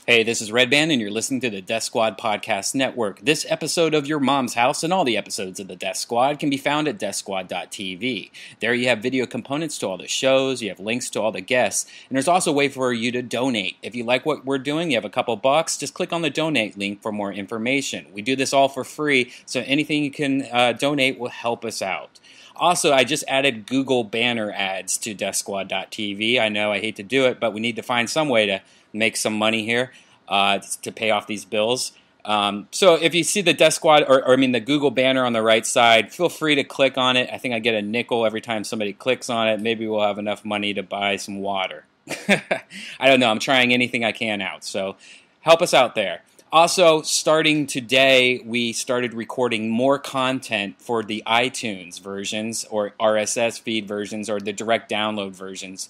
Hey, this is Redban, and you're listening to the Death Squad Podcast Network. This episode of Your Mom's House and all the episodes of the Death Squad can be found at deathsquad.tv. There you have video components to all the shows, you have links to all the guests, and there's also a way for you to donate. If you like what we're doing, you have a couple bucks, just click on the donate link for more information. We do this all for free, so anything you can donate will help us out. Also, I just added Google banner ads to deathsquad.tv. I know I hate to do it, but we need to find some way to make some money here to pay off these bills. So if you see the Death Squad, the Google banner on the right side, feel free to click on it. I think I get a nickel every time somebody clicks on it. Maybe we'll have enough money to buy some water. I don't know. I'm trying anything I can out. So help us out there. Also, starting today, we started recording more content for the iTunes versions or RSS feed versions or the direct download versions.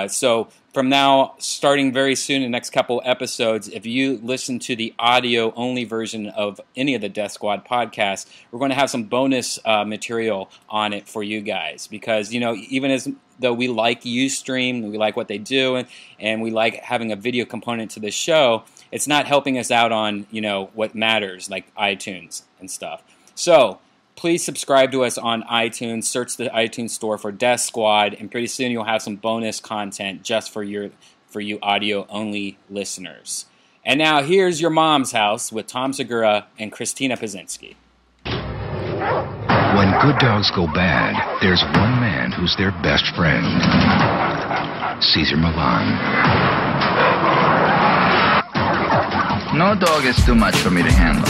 So from now, starting very soon, the next couple episodes, if you listen to the audio-only version of any of the Death Squad podcasts, we're going to have some bonus material on it for you guys. Because, even as though we like Ustream, we like what they do, and we like having a video component to the show, it's not helping us out on, what matters, like iTunes and stuff. So please subscribe to us on iTunes. Search the iTunes store for Death Squad, and pretty soon you'll have some bonus content just for you audio-only listeners. And now here's Your Mom's House with Tom Segura and Christina Pazynski. When good dogs go bad, there's one man who's their best friend. Cesar Millan. No dog is too much for me to handle.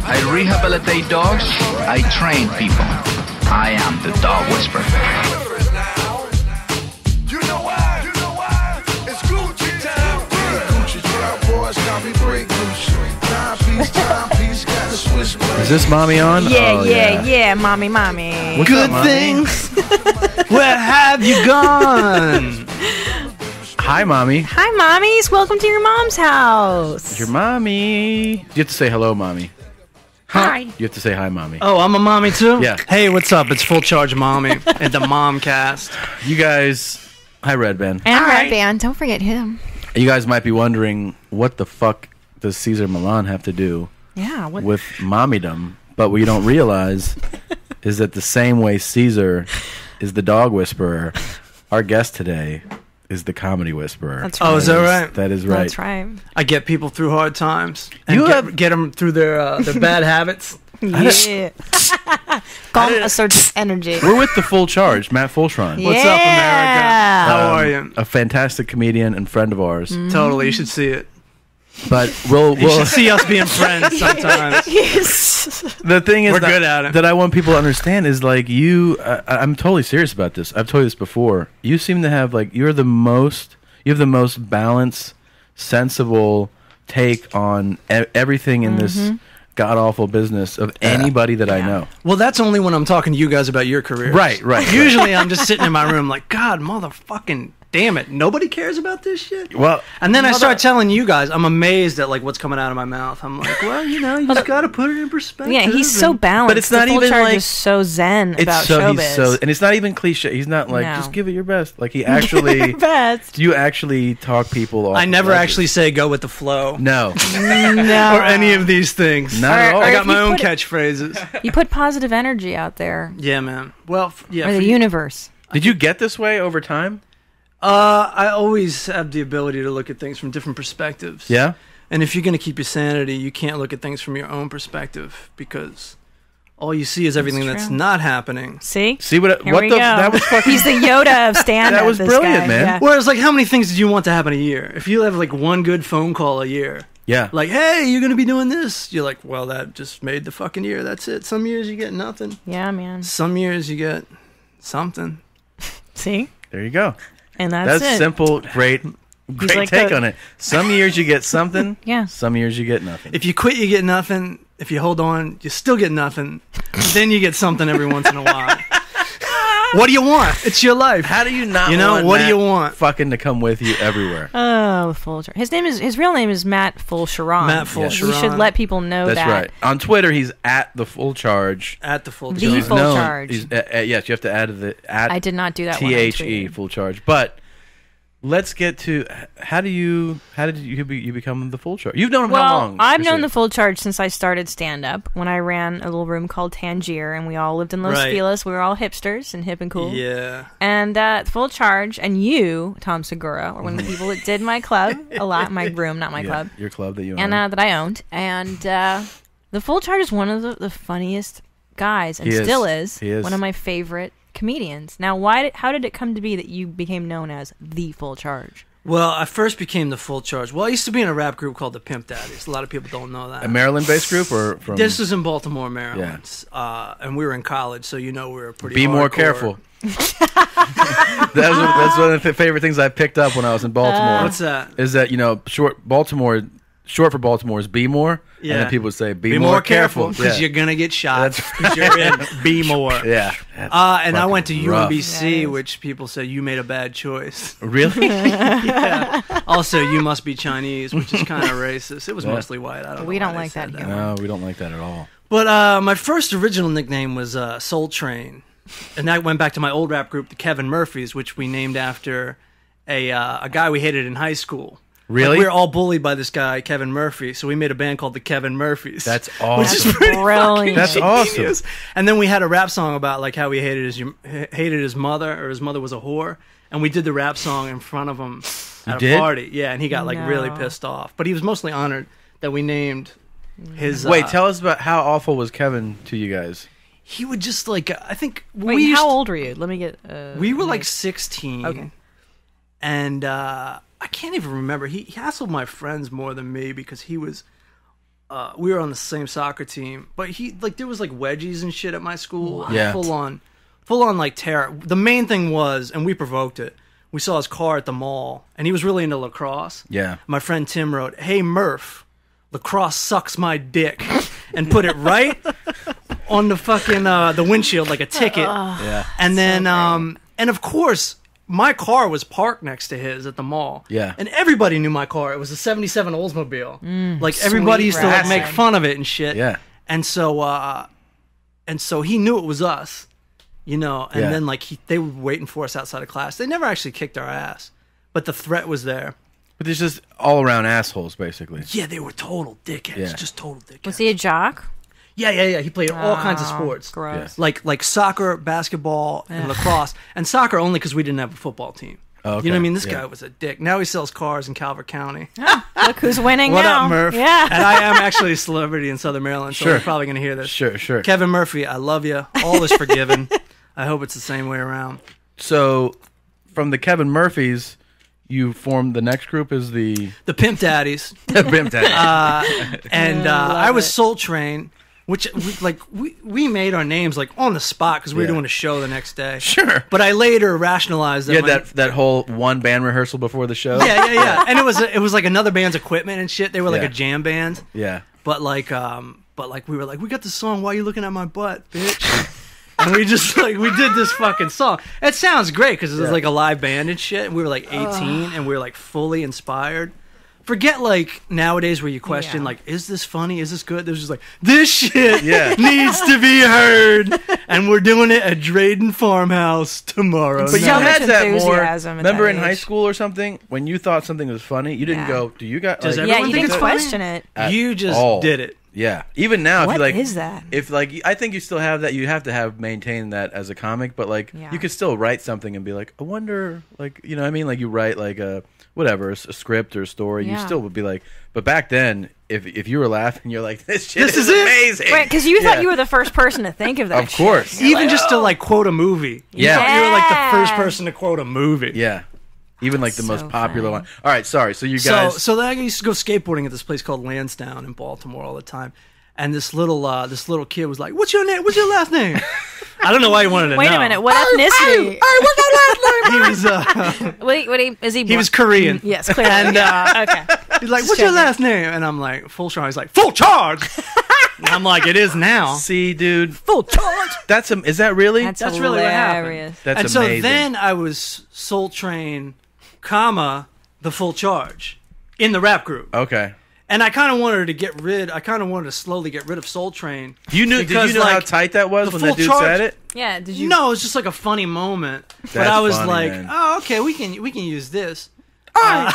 I rehabilitate dogs. I train people. I am the dog whisperer. You know why? It's Gucci time. Gucci drop, boys, got me break Gucci. Timepiece, got the Swiss. Is this mommy on? Yeah, mommy. What's Good up, mommy? things. Where have you gone? Hi, mommy. Hi, mommies. Welcome to your mom's house. Your mommy. You have to say hello, mommy. Hi. You have to say hi, mommy. Oh, I'm a mommy too? Yeah. Hey, what's up? It's Full Charge Mommy and the Momcast. You guys, hi, Redban. And Redban. Don't forget him. You guys might be wondering, what the fuck does Cesar Millan have to do with mommydom? But what you don't realize is that the same way Cesar is the dog whisperer, our guest today is the comedy whisperer. That's right. Oh, is that right? That is right. That's right. I get people through hard times. And get them through their bad habits. Yeah. Calm a surge of energy. We're with the Full Charge, Matt Fulchiron. What's up, America? How are you? A fantastic comedian and friend of ours. Totally, you should see it. But You should see us being friends sometimes. the thing is We're good at it. that I want people to understand is like you. I'm totally serious about this. I've told you this before. You seem to have you have the most balanced, sensible take on everything in this god awful business of anybody that I know. Well, that's only when I'm talking to you guys about your careers. Right. Usually I'm just sitting in my room like, God, motherfucking damn it, nobody cares about this shit? Well, and then I start telling you guys, I'm amazed at what's coming out of my mouth. I'm like, well, you just got to put it in perspective. Yeah, he's so balanced. But it's not Full even Charge like is so zen about he's showbiz. and it's not even cliche. He's not like just give it your best. Like he actually best. You actually talk people off. I never actually say go with the flow. No. No. Or any of these things. Not at all. I got my own catchphrases. You put positive energy out there. Yeah, man. Well, yeah. Or the universe. Did you get this way over time? I always have the ability to look at things from different perspectives. Yeah? And if you're going to keep your sanity, you can't look at things from your own perspective because all you see is everything that's not happening. See what Here we go. That was fucking He's the Yoda of stand-up. That was brilliant, man. Yeah. Whereas, how many things did you want to happen a year? If you have one good phone call a year, yeah, hey, you're going to be doing this. You're like, well, that just made the fucking year. That's it. Some years you get nothing. Yeah, man. Some years you get something. See? There you go. And that's it. Simple, great take on it. Some years you get something. Yeah. Some years you get nothing. If you quit, you get nothing. If you hold on, you still get nothing. Then you get something every once in a while. What do you want? It's your life. How do you not? Want what Matt do you want? Fucking to come with you everywhere. Oh, Fulchiron. His real name is Matt Fulchiron. Matt Fulchiron. We should let people know That's right. On Twitter, he's at the Full Charge. At the Full Charge. The Full Charge. Yes, you have to add the at. I did not do that. THE Full Charge, but let's get to how did you become the Full Charge? You've known him how Well, long? I've known Christina? the Full Charge since I started stand-up, when I ran a little room called Tangier, and we all lived in Los Right. Feliz. We were all hipsters and hip and cool. Yeah. And Full Charge, and you, Tom Segura, were one of the people that did my club a lot, my room, not my club, Your club that you own. and that I owned. And the Full Charge is one of the funniest guys, and He is. still is, He is. one of my favorite comedians. Now, how did it come to be that you became known as the Full Charge? Well, I first became the Full Charge. Well, I used to be in a rap group called the Pimp Daddies. A lot of people don't know that. a Maryland-based group or from? This is in Baltimore, Maryland. And we were in college, so we were pretty Be more hardcore. careful. That's one of the favorite things I picked up when I was in Baltimore. What's that? Is that short for Baltimore is be more, and then people would say be more careful because yeah. you're gonna get shot. That's because you're in Be More. Yeah. And I went to rough. UMBC, Yeah, which people say you made a bad choice. Really? Yeah. Also, you must be Chinese, which is kind of racist. It was Yeah. mostly white. I don't know. We why don't they like said that here. No, we don't like that at all. But my first original nickname was Soul Train, and that went back to my old rap group, the Kevin Murphys, which we named after a guy we hated in high school. Really? Like, we were all bullied by this guy, Kevin Murphy, so we made a band called the Kevin Murphys. That's Which is awesome. pretty Brilliant. That's genius. awesome. And then we had a rap song about like how he hated his mother, or his mother was a whore, and we did the rap song in front of him at did? a party. Yeah, and he got like really No. pissed off, but he was mostly honored that we named his. Wait, tell us about how awful was Kevin to you guys? He would just like I think Wait, we used how to- old were you? Let me get. We were like 16. Okay. And I can't even remember. He hassled my friends more than me because he was. We were on the same soccer team, but there was like wedgies and shit at my school. Yeah. Full on like terror. The main thing was, and we provoked it. We saw his car at the mall, and he was really into lacrosse. Yeah. My friend Tim wrote, "Hey Murph, lacrosse sucks my dick," and put it right on the fucking the windshield like a ticket. Yeah. And then, and of course, my car was parked next to his at the mall. Yeah. And everybody knew my car. It was a 77 Oldsmobile. Like, everybody used to like, rad. make fun of it and shit. Yeah. And so he knew it was us, and Yeah. then, like, they were waiting for us outside of class. They never actually kicked our ass, but the threat was there. But there's just all around assholes, basically. Yeah, they were total dickheads. Yeah. Just total dickheads. Was he a jock? Yeah. He played all kinds of sports. Gross. Like soccer, basketball, and lacrosse. And soccer only because we didn't have a football team. Oh, okay. You know what I mean? This Yeah. guy was a dick. Now he sells cars in Calvert County. Look who's winning What now. up, Murph? Yeah. And I am actually a celebrity in Southern Maryland, so Sure. you're probably going to hear this. Sure. Kevin Murphy, I love you. All is forgiven. I hope it's the same way around. So, from the Kevin Murphys, you formed the next group as the The Pimp Daddies. Bim Daddy. And I was Soul Train, which we made our names like on the spot because we were Yeah. doing a show the next day. Sure. But I later rationalized that. You had that whole one band rehearsal before the show. Yeah. And it was like another band's equipment and shit. They were like Yeah. a jam band. Yeah. But we were like, we got this song. Why are you looking at my butt, bitch? And we just we did this fucking song. It sounds great because it was like a live band and shit. And we were like 18 and we were like fully inspired. Forget like nowadays where you question like, is this funny? Is this good? There's just like, this shit needs to be heard, and we're doing it at Drayden Farmhouse tomorrow. But you So night. much had that more. enthusiasm at Remember that in high age. school or something when you thought something was funny, you didn't Yeah. go, "Do you got?" Does Like, Yeah, everyone you think didn't it's funny? question it. You just all. did it. yeah. Even now, What if you like, is that? If like, I think you still have that. You have to have maintained that as a comic, but like, Yeah. you could still write something and be like, "I wonder," like, you know what I mean? Like you write like a whatever, a script or a story. You Yeah. still would be like, but back then, if you were laughing, you're like, "This shit This is is it? amazing." Right, because you Yeah. thought you were the first person to think of that. Of course. shit. You're Even like, just to like quote a movie. You Yeah. thought you were like the first Yeah. person to quote a movie. Yeah. Even like the So most popular funny. one. All right, sorry. So you guys. So then I used to go skateboarding at this place called Lansdowne in Baltimore all the time. And this little kid was like, "What's your name? What's your last name?" I don't know why he wanted to Wait know. a minute, what ethnicity? what's your last name? He was Is he? he was Korean. Yes, clearly. And okay. he's like, "What's your last name?" And I'm like, "Fulchiron." He's like, "Full charge." And I'm like, "It is now." See, dude, Full charge. is that really? That's really what happened. hilarious. That's And amazing. so then I was Soul Train, the Full Charge in the rap group. Okay. And I kind of wanted to get rid. I kind of wanted to slowly get rid of Soul Train. Did you know like, how tight that was when full that dude charge- said it? Yeah, did you? No, it was just like a funny moment. But That's I was funny, like, man. oh, okay, we can use this. Hey,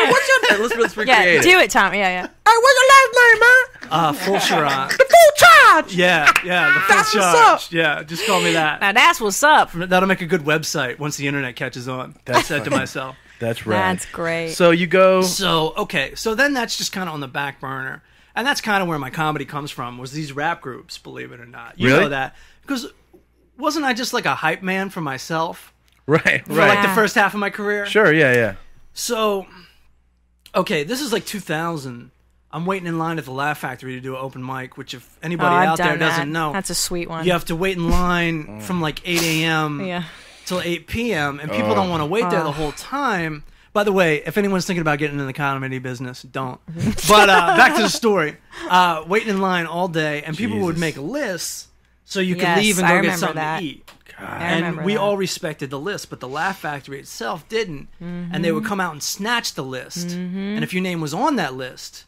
what's your name? Let's recreate Yeah, it. do it, Tom. Yeah. Hey, what's your last name, man? Fulchiron. The full charge. Yeah, the full That's what's charge. up. Yeah, just call me that. Now that's what's up. That'll make a good website once the internet catches on. I said to myself. That's right. That's great. So you go. So then that's just kind of on the back burner. And that's kind of where my comedy comes from, was these rap groups, believe it or not. You Really? know that. Because wasn't I just like a hype man for myself Right. for like the Yeah. first half of my career? Sure. Yeah. So, this is like 2000. I'm waiting in line at the Laugh Factory to do an open mic, which if anybody I've out there done that. doesn't know, That's a sweet one. you have to wait in line from like 8 a.m. Yeah. till 8 p.m. and people don't want to wait there the whole time. By the way, if anyone's thinking about getting in the comedy business, don't. But back to the story. Waiting in line all day, and people would Jesus. make lists so you could Yes, leave and I go get remember something that. to eat. I And remember we that. all respected the list, but the Laugh Factory itself didn't. And they would come out and snatch the list. And if your name was on that list,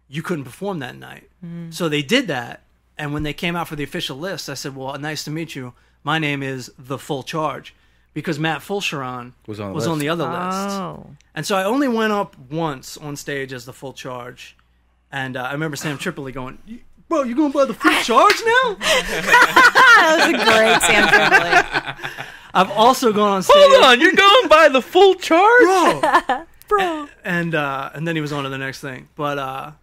you couldn't perform that night. So they did that. And when they came out for the official list, I said, well, nice to meet you. My name is The Full Charge. Because Matt Fulchiron Was on the was list. on the other list. Oh. And so I only went up once on stage as The Full Charge. And I remember Sam Tripoli going, bro, you going by The Full Charge now? That was a great Sam Tripoli. I've also gone on stage. Hold on, you're going by the full charge, Bro. And then he was on to the next thing. But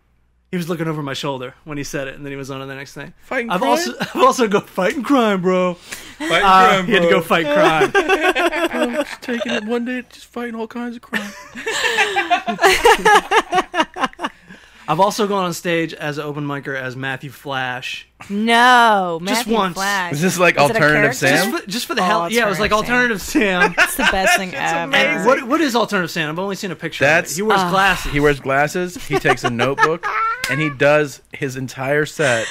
he was looking over my shoulder when he said it, and then he was on to the next thing. Fighting I've crime? also go fighting crime, bro. Fighting crime, He had to go fight crime. Just taking it one day, just fighting all kinds of crime. I've also gone on stage as an open micer as Matthew Flash. No, Just Matthew once. Flash. Is this like Is it a Alternative character? Sam? Just for the hell. Yeah, it was like Alternative Alternative Sam. It's the best thing ever. And what is Alternative Sam? I've only seen a picture That's- of it. He wears glasses. He wears glasses. He takes a notebook, and he does his entire set,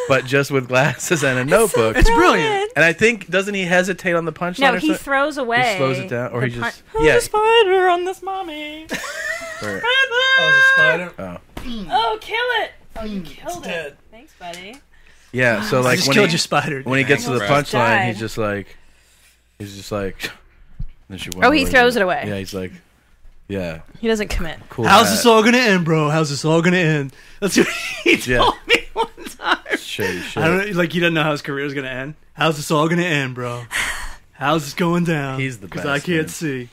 but just with glasses and a notebook. It's brilliant. And I think doesn't he hesitate on the punchline? No, or he something? throws away. He slows it down, or the he just Who's yeah. a spider on this mommy? or- Spider. oh. Oh, kill it! Oh, you killed it. dead. Thanks, buddy. Yeah, so I like just when killed he your spider. when he gets to the Almost punchline, died. he's just like. Then she Oh, he throws it away. Yeah, he's like, yeah, He doesn't commit. cool. How's hat. this all gonna end, bro? How's this all gonna end? That's what he Yeah. told me one time. Shady shit. I don't know, like he doesn't know how his career is gonna end. How's this all gonna end, bro? How's this going down? He's the because best, I can't man. see.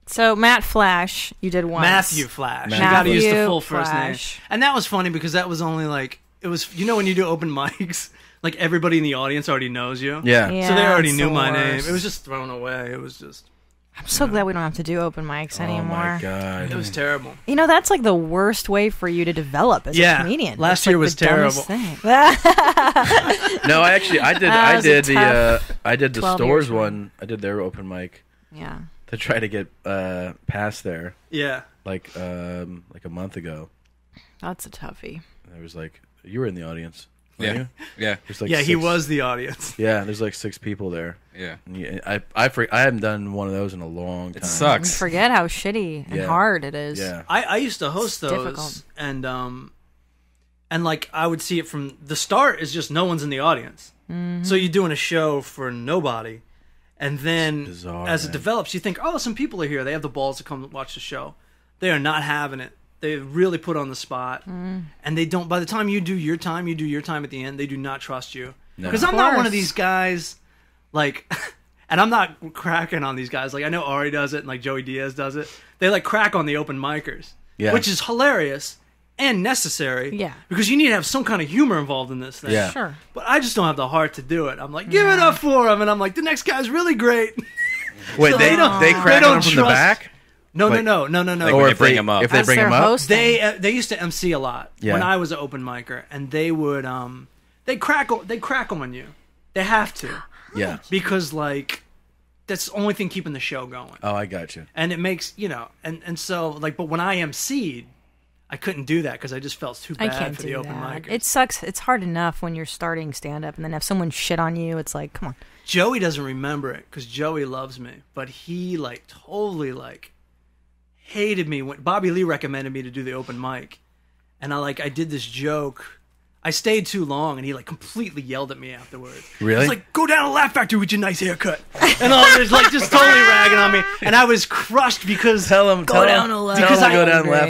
So Matt Flash, you did once. Matthew Flash. Matthew You got to use the Flash. full first name. Flash. And that was funny because that was only like it was. You know when you do open mics, like everybody in the audience already knows you. Yeah. Yeah, So they already it's knew the my name. worst. It was just thrown away. It was just. I'm so glad we don't have to do open mics Oh anymore. my god. It was terrible. You know, that's like the worst way for you to develop as Yeah. a comedian. Last It's year like was the dumbest terrible. thing. No, I actually I did That I was a did tough I did the 12 stores years for me. one. I did their open mic yeah. to try to get past there Yeah. like a month ago. That's a toughie. There was like you were in the audience. weren't Yeah. you? Yeah. There's like Yeah, he six- was the audience. Yeah, there's like 6 people there. Yeah. And I haven't done one of those in a long time. It sucks. You forget how shitty and Yeah. hard it is. Yeah. I used to host It's those, difficult. and like I would see it from the start is just no one's in the audience, so you're doing a show for nobody, and then It's bizarre, as it man. develops, you think, oh, some people are here. They have the balls to come watch the show. They are not having it. They really put on the spot, and they don't. By the time you do your time at the end. They do not trust you No. because Of I'm not one course. of these guys, like. And I'm not cracking on these guys. Like I know Ari does it, and like Joey Diaz does it. They like crack on the open micers, Yeah. which is hilarious and necessary. Yeah. because you need to have some kind of humor involved in this thing. Yeah. Sure. But I just don't have the heart to do it. I'm like, give it up for him, and I'm like, the next guy's really great. Wait, So they they don't- they they crack don't on from the trust- back? No, Like- no. Like Or when if they bring him up. If they As bring their him up? host. They used to MC a lot Yeah. when I was an open micer, and they would they crack on you. They have to Yeah. because like that's the only thing keeping the show going. Oh, I got you. And it makes, and so, like, but when I emceed, I couldn't do that because I just felt too I bad can't for do the open that. mic. It sucks. It's hard enough when you're starting stand up and then have someone shit on you. It's like, come on. Joey doesn't remember it because Joey loves me, but he, totally, hated me when Bobby Lee recommended me to do the open mic. and I did this joke. I stayed too long, and he like completely yelled at me afterwards. Really? He's like, "Go down to Laugh Factory with your nice haircut," and all this, like, just totally ragging on me. And I was crushed because Tell him to go down and Laugh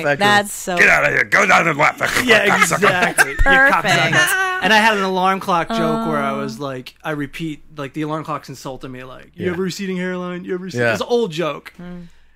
Factory. That's so. Get out of here. Go down and laugh Factory. yeah, exactly. Perfect. And I had an alarm clock joke where I was like, I repeat, like the alarm clock's insulting me, like, "You have a receding hairline? You have a receding?" Yeah. It's an old joke.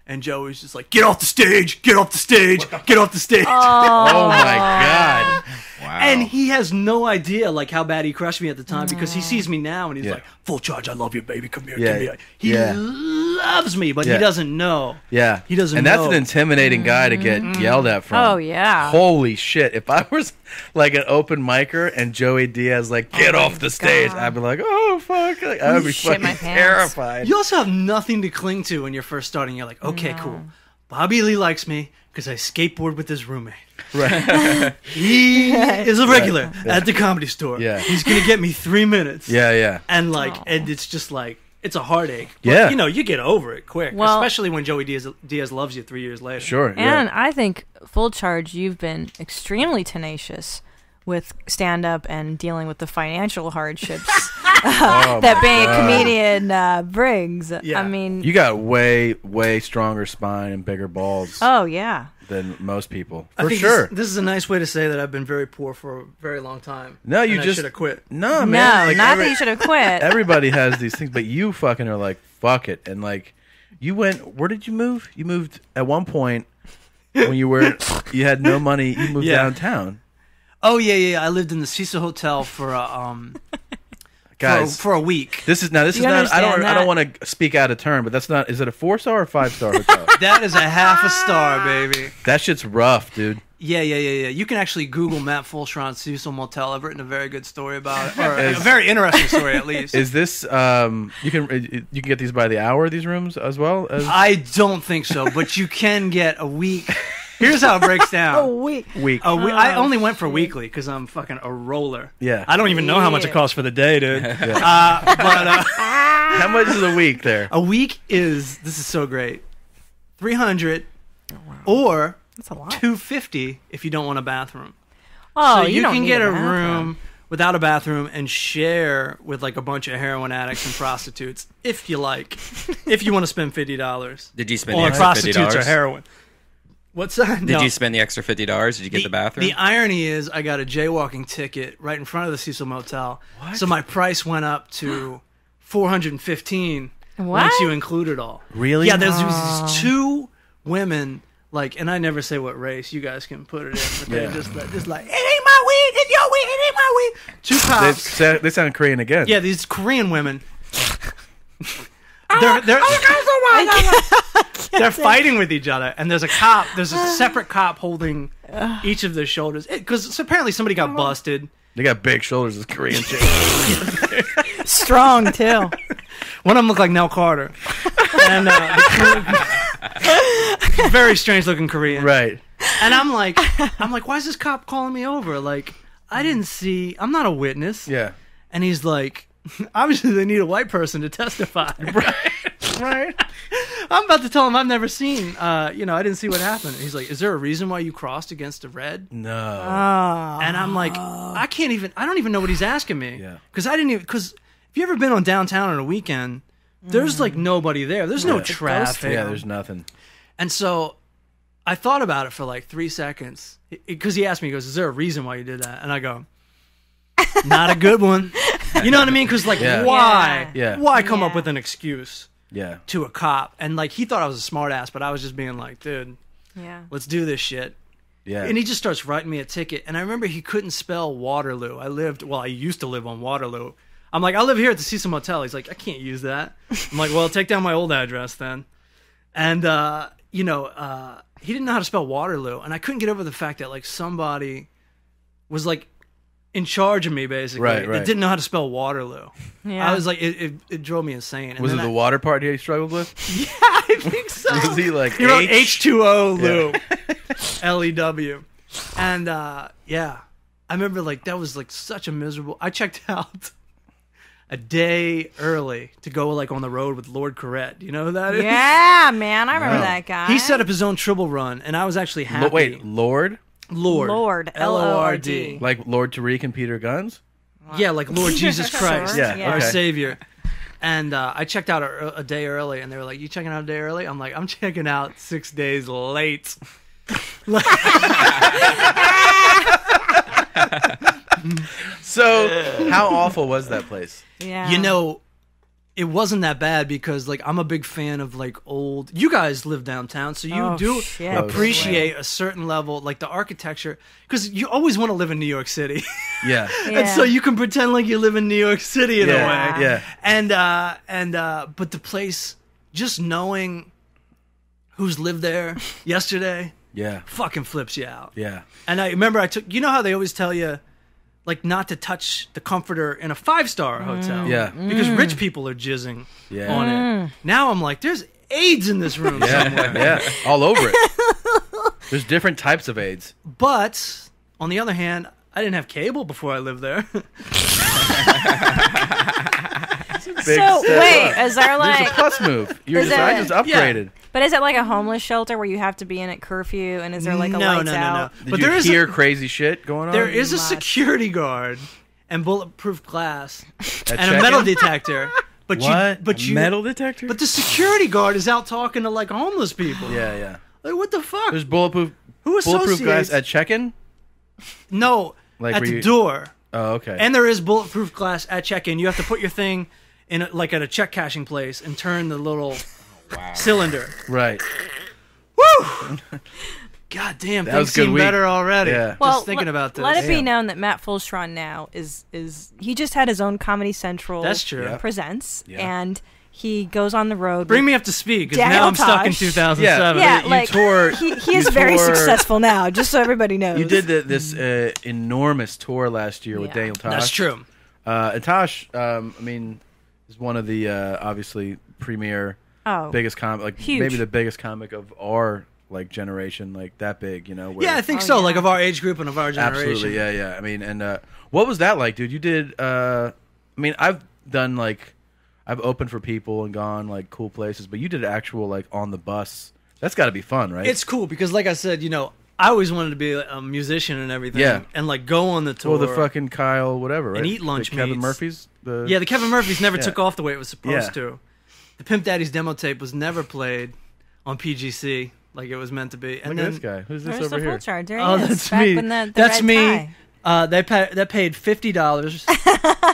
And Joe was just like, "Get off the stage! Get off the stage! Get off the stage!" Oh my god. Wow. And he has no idea like how bad he crushed me at the time because he sees me now and he's like, "Full charge, I love you, baby. Come here, Yeah. give me." He Yeah. loves me, but Yeah. he doesn't know. Yeah. He doesn't And that's know. an intimidating guy to get yelled at from. Oh, yeah. Holy shit. If I was like an open micer and Joey Diaz like, "Get off the stage," I'd be like, "Oh, fuck." Like, I would be Shit my fucking pants. terrified. You also have nothing to cling to when you're first starting. You're like, "Okay, cool. Bobby Lee likes me because I skateboard with his roommate. Right. He is a regular at the Comedy Store. Yeah. He's gonna get me 3 minutes." Yeah. And like, and it's just like, it's a heartache. But, Yeah. you know, you get over it quick, Well- especially when Joey Diaz loves you 3 years later. Sure. And Yeah. I think Full Charge, you've been extremely tenacious with stand-up and dealing with the financial hardships Oh, that my being a God. comedian brings. Yeah. I mean, You got way stronger spine and bigger balls oh yeah. than most people. I For think sure. This is a nice way to say that I've been very poor for a very long time. No, you and I just should have quit. No, man. No, Like, not that you should have quit. everybody has these things, but you fucking are like, fuck it. And like, you went, where did you move? You moved at one point when you had no money, you moved Yeah. downtown. Oh yeah. I lived in the Cecil Hotel for Guys, for a week. this is You not, I understand don't that? want to speak out of turn, but that's not, is it a 4-star or 5-star hotel? That is a half a star, baby. That shit's rough, dude. Yeah. You can actually Google Matt Fulchiron Cecil Motel. I've written a very good story about it, or a very interesting story at least. Is this, you can get these by the hour, these rooms as well? As I don't think so, but you can get a week. Here's how it breaks down. week. week. I only went for weekly because I'm fucking a roller. Yeah. I don't even know how much it costs for the day, dude. But How much is a week there? a week is, this is so great, $300 or That's a lot. $250 if you don't want a bathroom. Oh, So you don't can need get a bathroom. room without a bathroom and share with like a bunch of heroin addicts and prostitutes if you like. If you want to spend $50. Did you spend the Or extra prostitutes or $50? heroin. What's that? Did you spend the extra $50? Did you get the bathroom? The irony is, I got a jaywalking ticket right in front of the Cecil Motel, so my price went up to $415 What? once you include it all. Really? Yeah, there's these two women, like, and I never say what race. You guys can put it in, but they're just like, "It ain't my weed, it's your weed, it ain't my weed." Two cops. They sound Korean again. Yeah, these Korean women. They're fighting with each other, and there's a separate cop holding each of their shoulders because apparently somebody got busted. They got big shoulders, this Korean chick. Strong too. One of them looked like Nell Carter, and very strange looking Korean. Right. And I'm like, why is this cop calling me over? Like, I didn't see. I'm not a witness. Yeah. And he's like, obviously they need a white person to testify. Right. I'm about to tell him I've never seen, I didn't see what happened. He's like, is there a reason why you crossed against a red? No. And I'm like, I don't even know what he's asking me. Yeah. Because if you ever been on downtown on a weekend, there's like nobody there. There's no traffic. Yeah, there's nothing. And so I thought about it for like 3 seconds. Because he asked me, he goes, is there a reason why you did that? And I go, not a good one. You know what I mean? Because like, Yeah. why? Yeah. Why come up Yeah. with an excuse Yeah. to a cop? And like, he thought I was a smart ass, but I was just being like, dude, Yeah. let's do this shit. Yeah. And he just starts writing me a ticket. And I remember he couldn't spell Waterloo. I used to live on Waterloo. I'm like, I live here at the Cecil Motel. He's like, I can't use that. I'm like, well, take down my old address then. And, he didn't know how to spell Waterloo. And I couldn't get over the fact that like somebody was like in charge of me basically. Right. That didn't know how to spell Waterloo. Yeah. I was like, it drove me insane. And Was it then the water part he struggled with? I think so. Was he like He wrote H? H2O Lou. L-E-W. And, yeah. I remember, like, that was, like, such a miserable... I checked out a day early to go, like, on the road with Lord Corrette. You know who that is? Yeah, man, I remember No. that guy. He set up his own triple run, and I was actually happy. Wait, Lord? Lord. Lord. Lord. Like Lord Tariq and Peter Guns? Yeah, like Lord Jesus Christ, Sure, Yeah, our okay. Savior. And I checked out a day early, and they were like, "You checking out a day early?" I'm like, "I'm checking out 6 days late." So, how awful was that place? Yeah. You know, it wasn't that bad because, like, I'm a big fan of, like, old... You guys live downtown, so you Oh, do shit. appreciate a certain level, like, the architecture. Because you always want to live in New York City. Yeah. And so you can pretend like you live in New York City in a Yeah. way. Yeah. But the place, just knowing who's lived there yesterday, Yeah. fucking flips you out. Yeah. And I remember you know how they always tell you, like, not to touch the comforter in a 5-star hotel. Yeah. Because rich people are jizzing Yeah. on it. Now I'm like, there's AIDS in this room somewhere. Yeah. All over it. There's different types of AIDS. But, on the other hand, I didn't have cable before I lived there. So wait, is there There's like? a plus move. I just upgraded. But is it like a homeless shelter where you have to be in at curfew? And is there like a No, lights no, no, out? no. Did But you there is hear crazy shit going on? There is a Must. security guard and bulletproof glass At and a check-in? metal detector. But What? you Metal detector? But the security guard is out talking to like homeless people. Yeah, yeah. Like, what the fuck? There's bulletproof Who glass associates- at check-in? No, Like at where the you- door. Oh, okay. And there is bulletproof glass at check-in. You have to put your thing in like at a check cashing place and turn the little cylinder. right. Woo! God damn, That was things a good seem week. better already. Yeah. Just thinking about this. Let it be Damn. known that Matt Fulchiron now is he just had his own Comedy Central. That's true. Yeah. Presents, Yeah. and he goes on the road. Bring with- me up to speed because Daniel now I'm stuck in Tosh. 2007. Yeah, You like toured- he you is very toured- successful now. Just so everybody knows. You did this enormous tour last year with Yeah. Daniel Tosh. That's true. And Tosh, I mean, is one of the obviously premier, Oh, biggest comic, like huge. maybe the biggest comic of our like generation, like that big, you know? Where, Yeah, I think Oh, so. yeah. Like of our age group and of our generation. absolutely, yeah, yeah. I mean, and what was that like, dude? You did. I mean, I've done like, I've opened for people and gone like cool places, but you did actual like on the bus. That's got to be fun, right? It's cool because, like I said, you know, I always wanted to be a musician and everything. Yeah. And like go on the tour. well, the fucking Kyle, whatever, right? And eat lunch the Kevin meats. Murphy's. Yeah, the Kevin Murphys never Yeah. took off the way it was supposed Yeah. to. The Pimp Daddy's demo tape was never played on PGC like it was meant to be. And Look at then, this guy. Who's this There's over the full here? charge. There Oh, he is. that's Back me. when the That's red me. tie. They paid $50,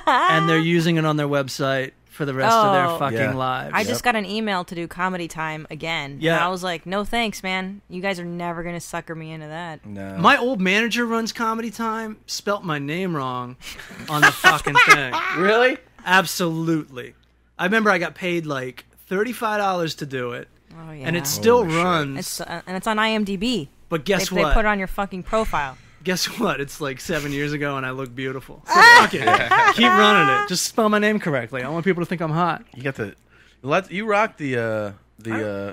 and they're using it on their website for the rest of their Oh. fucking Yeah. lives. I just got an email to do Comedy Time again. Yeah. And I was like, no thanks, man. You guys are never going to sucker me into that. No. My old manager runs Comedy Time, spelt my name wrong on the fucking thing. really? Absolutely. I remember I got paid like $35 to do it, Oh, yeah. and it still Holy shit. runs. and it's on IMDb. But guess They what? put it on your fucking profile. Guess what? It's like 7 years ago, and I look beautiful. So fuck it. Keep running it. Just spell my name correctly. I want people to think I'm hot. You got you rock the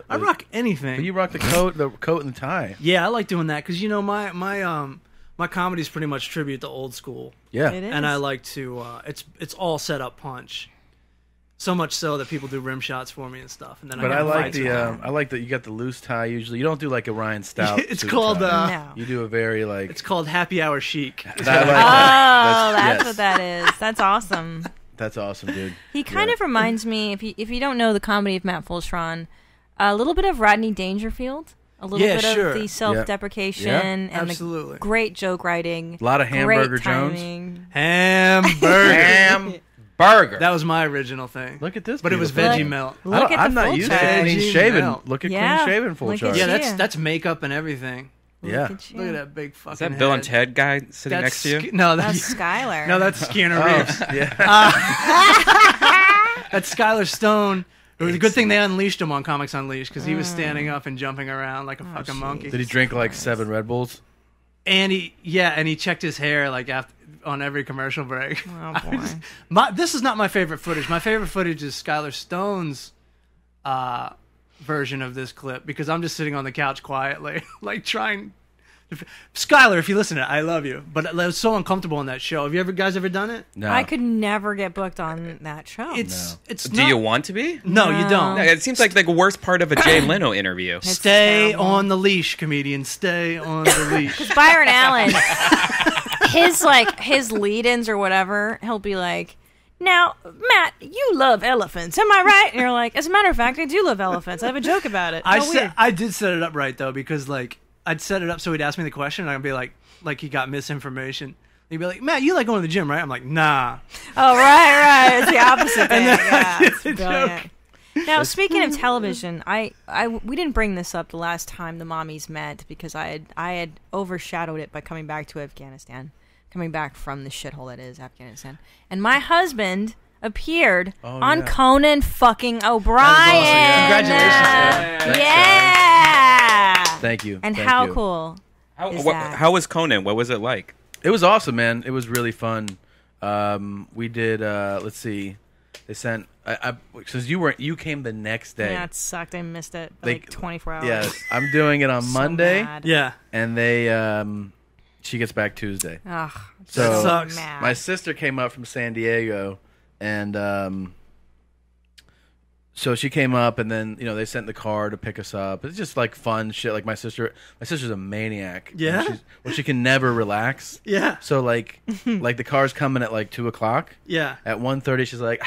I rock anything. But you rock the coat and the tie. Yeah, I like doing that because you know my comedy is pretty much tribute to old school, Yeah. It is. and I like to. It's all set up punch, so much so that people do rim shots for me and stuff. And then But I I got like fights the with them. I like that you got the loose tie usually. You don't do like a Ryan Stout. It's suit called tie. No. You do a very like. It's called Happy Hour Chic. I like Oh, that. that's yes. what that is. That's awesome. That's awesome, dude. He kind Yeah. of reminds me, if you don't know the comedy of Matt Fulchiron, a little bit of Rodney Dangerfield, a little Yeah, bit sure. of the self-deprecation, Yeah. and Absolutely. the great joke writing. A lot of Hamburger great Jones. timing. Hamburger. Burger. That was my original thing. Look at this. But it was beautiful veggie thing. melt. Look at I'm the not full used to chart. clean Veggie shaven. melt. Look at Yeah. clean shaven full Look at chart. you. Yeah, Yeah. that's makeup and everything. Yeah. Look at you. Look at that big fucking. Is that Bill and head. Ted guy sitting next to you? No, That's Skylar. no, that's Keanu Reeves. Yeah. That's Skylar Stone. It was a good thing they unleashed him on Comics Unleashed because he was standing up and jumping around like a fucking monkey. Did he drink like 7 Red Bulls? And he checked his hair like after on every commercial break. Oh, boy. This is not my favorite footage. My favorite footage is Skylar Stone's version of this clip because I'm just sitting on the couch quietly, like trying Skylar, if you listen to it, I love you. But it was so uncomfortable on that show. Have you guys ever done it? No. I could never get booked on that show. It's Do you want to be? No, you don't. No, it seems like the worst part of a Jay Leno interview. Stay terrible. on the leash, comedian. Stay on the leash. Byron Allen, his lead-ins or whatever, he'll be like, "Now, Matt, you love elephants, am I right?" And you're like, "As a matter of fact, I do love elephants. I have a joke about it." I did set it up right though, because like I'd set it up so he'd ask me the question, and I'd be like he got misinformation. He'd be like, "Matt, you like going to the gym, right?" I'm like, "Nah." Oh, right. It's the opposite thing. then Yeah, I it's did the brilliant. joke. Now, speaking of television, we didn't bring this up the last time the mommies met because I had overshadowed it by coming back to Afghanistan, coming back from the shithole that is Afghanistan, and my husband appeared on Conan fucking O'Brien. Congratulations. Yeah. Thank you. And Thank how you. cool is What, that? how was Conan? What was it like? It was awesome, man. It was really fun. We did. Let's see. They sent. Since you came the next day. Yeah, it sucked. I missed it by like 24 hours. Yeah, I'm doing it on So Monday, mad. Yeah. and they. She gets back Tuesday. Ugh, So That sucks. mad. my sister came up from San Diego, and so she came up, and then they sent the car to pick us up. It's just like fun shit. Like my sister's a maniac. Yeah? She can never relax. Yeah. So like the car's coming at like 2:00. Yeah. At 1:30, she's like,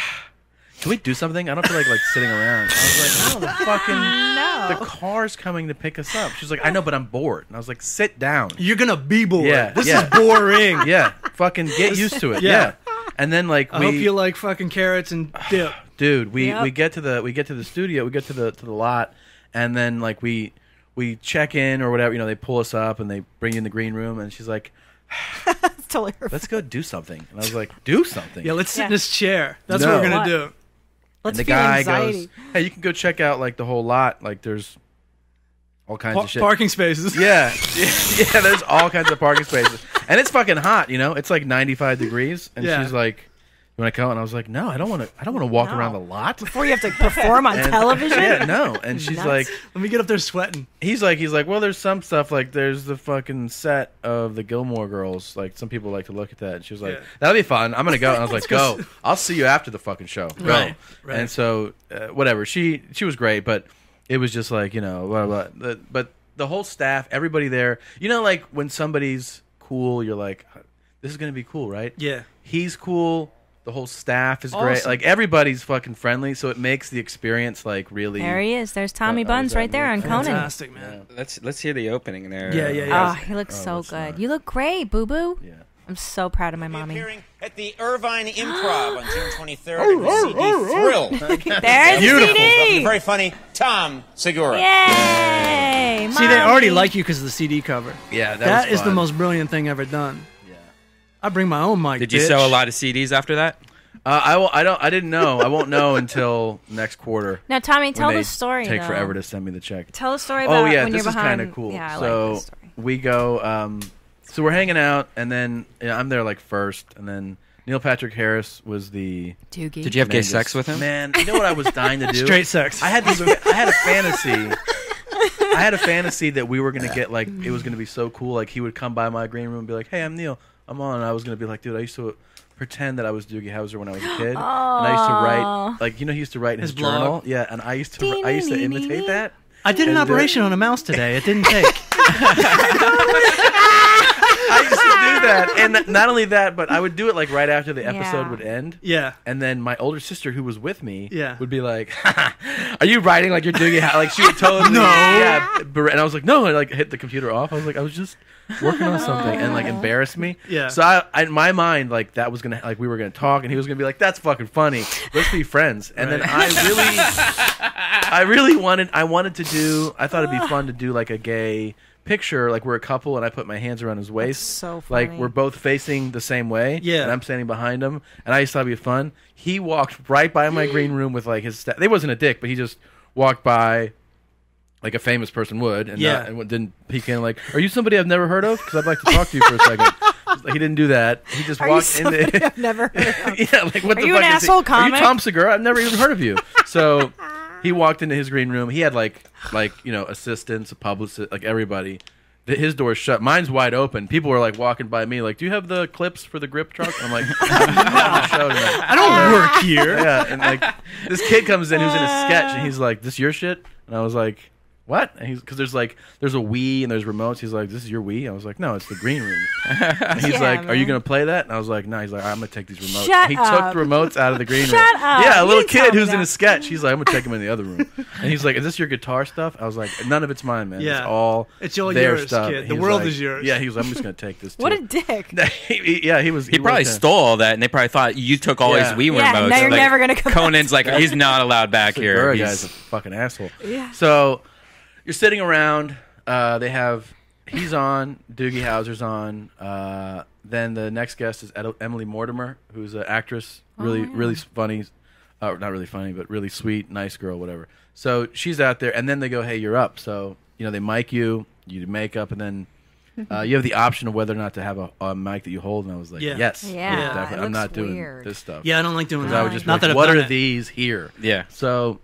"Can we do something? I don't feel like sitting around." I was like, "No, the car's coming to pick us up." She's like, "I know, but I'm bored." And I was like, "Sit down." You're gonna be bored. Yeah, This yeah. is boring. Yeah, fucking get used to it. Yeah. Yeah. And then like I hope you like fucking carrots and dip. dude, we Yep. get to the studio, we get to the lot, and then like we check in or whatever. They pull us up and they bring you in the green room, and she's like, It's totally her "Let's go do something." And I was like, "Do something." Yeah, let's sit in Yeah. this chair. That's No. what we're gonna What? do. Let's And the feel guy anxiety. goes, "Hey, you can go check out like the whole lot. Like there's all kinds of shit." Parking spaces. Yeah, yeah. There's all kinds of parking spaces, and it's fucking hot. It's like 95 degrees, and Yeah. she's like, "You want to come?" And I was like, "No, I don't want to. I don't want to walk No. around the lot." Before you have to perform on And- television? Yeah, no. And she's Nuts. like, Let me get up there sweating. he's like, "Well, there's some stuff like there's the fucking set of the Gilmore Girls. Like some people like to look at that." And she was like, Yeah. "That'll be fun. I'm gonna go." And I was like, "Go. I'll see you after the fucking show. Go." Right, right. And so whatever. She was great, but it was just like blah, blah, blah. But the whole staff, everybody there, like when somebody's cool, you're like, "This is gonna be cool, right?" Yeah. He's cool. The whole staff is great. Awesome. Like everybody's fucking friendly, so it makes the experience like really. There he is. There's Tommy I was Buns at right there on work. Conan. Fantastic, man. Let's hear the opening there. Yeah. Oh, he looks so let's good. not. You look great, Boo Boo. Yeah. I'm so proud of my mommy. Appearing at the Irvine Improv on June 23rd in the CD Thrill. There's the Beautiful. CD. Very funny. Tom Segura. Yay! See, they already Mommy. like you because of the CD cover. Yeah, That was is the fun. most brilliant thing ever done. Yeah. I bring my own mic. Did you bitch. sell a lot of CDs after that? I didn't know. I won't know until next quarter. Now, Tommy, when tell they the story. Take though. forever to send me the check. Tell the story about Oh yeah, when this you're is behind. kind of cool. Yeah, I So like this story. we go. So we're hanging out, and then I'm there like first, and then Neil Patrick Harris was the. Doogie. Did you have gay tremendous- sex with him? Man, you know what I was dying to do? Straight sex. I had a fantasy. I had a fantasy that we were gonna get like it was gonna be so cool. Like he would come by my green room and be like, "Hey, I'm Neil. I'm on." And I was gonna be like, "Dude, I used to pretend that I was Doogie Howser when I was a kid, and I used to write like he used to write in his His blog. journal. Yeah, and I used to imitate that. I did an And, operation on a mouse today. It didn't take. I used to do that, and not only that, but I would do it like right after the episode Yeah. would end. Yeah. And then my older sister, who was with me, Yeah. would be like, "Are you writing like you're doing it?" Like she would totally, No. yeah. And I was like, "No," and like hit the computer off. I was like, "I was just working on something," and like embarrassed me. Yeah. So I in my mind, like that was gonna, like we were gonna talk, and he was gonna be like, "That's fucking funny. Let's be friends." And then I wanted to do. I thought it'd be fun to do like a gay picture, like we're a couple, and I put my hands around his waist. so Like funny. we're both facing the same way. Yeah. And I'm standing behind him, and I just thought it'd be fun. He walked right by my green room with like his staff. They wasn't a dick, but he just walked by like a famous person would, and, Yeah. and didn't peek in like, "Are you somebody I've never heard of? Because I'd like to talk to you for a second." He didn't do that. He just Are you walked somebody into. I've never heard of? Yeah, like what Are the you fuck an is he? asshole Are you comic? Tom Segura? I've never even heard of you. So he walked into his green room. He had like assistants, a publicist, like everybody. his door's shut. Mine's wide open. People were like walking by me, like, "Do you have the clips for the grip truck?" I'm like, I don't work here. Yeah, and like this kid comes in who's in a sketch, and he's like, "This your shit?" And I was like, "What?" And he's because there's a Wii and there's remotes. He's like, "This is your Wii?" I was like, "No, it's the green room." And he's like, "Are you gonna play that?" And I was like, "No." He's like, "I'm gonna take these remotes." Shut he up. took the remotes out of the green room. Shut up. Yeah, a You little didn't tell kid me who's in that. a sketch. He's like, "I'm gonna take him in the other room." And he's like, "Is this your guitar stuff?" I was like, "None of it's mine, man. Yeah. It's all their yours, stuff. kid. The He was world like- is yours. Yeah, he was. I'm just gonna take this. Too. What a dick. Yeah, he was. He probably was, stole all that, and they probably thought you took all Yeah. his Wii Yeah, remotes. now you're Like, never gonna come Conan's like, he's not allowed back The here. Gura He's- guy's a fucking asshole. Yeah. So you're sitting around. He's on. Doogie Howser's on. Then the next guest is Emily Mortimer, who's an actress, really funny. Not really funny, but really sweet, nice girl, whatever. So she's out there, and then they go, "Hey, you're up." So they mic you, you do makeup, and then you have the option of whether or not to have a mic that you hold. And I was like, Yeah. "Yes, Yeah, definitely. it I'm not looks doing weird. this stuff." Yeah, I don't like doing Because that. I would just be Not like, that I've what done are it. these here? Yeah. So,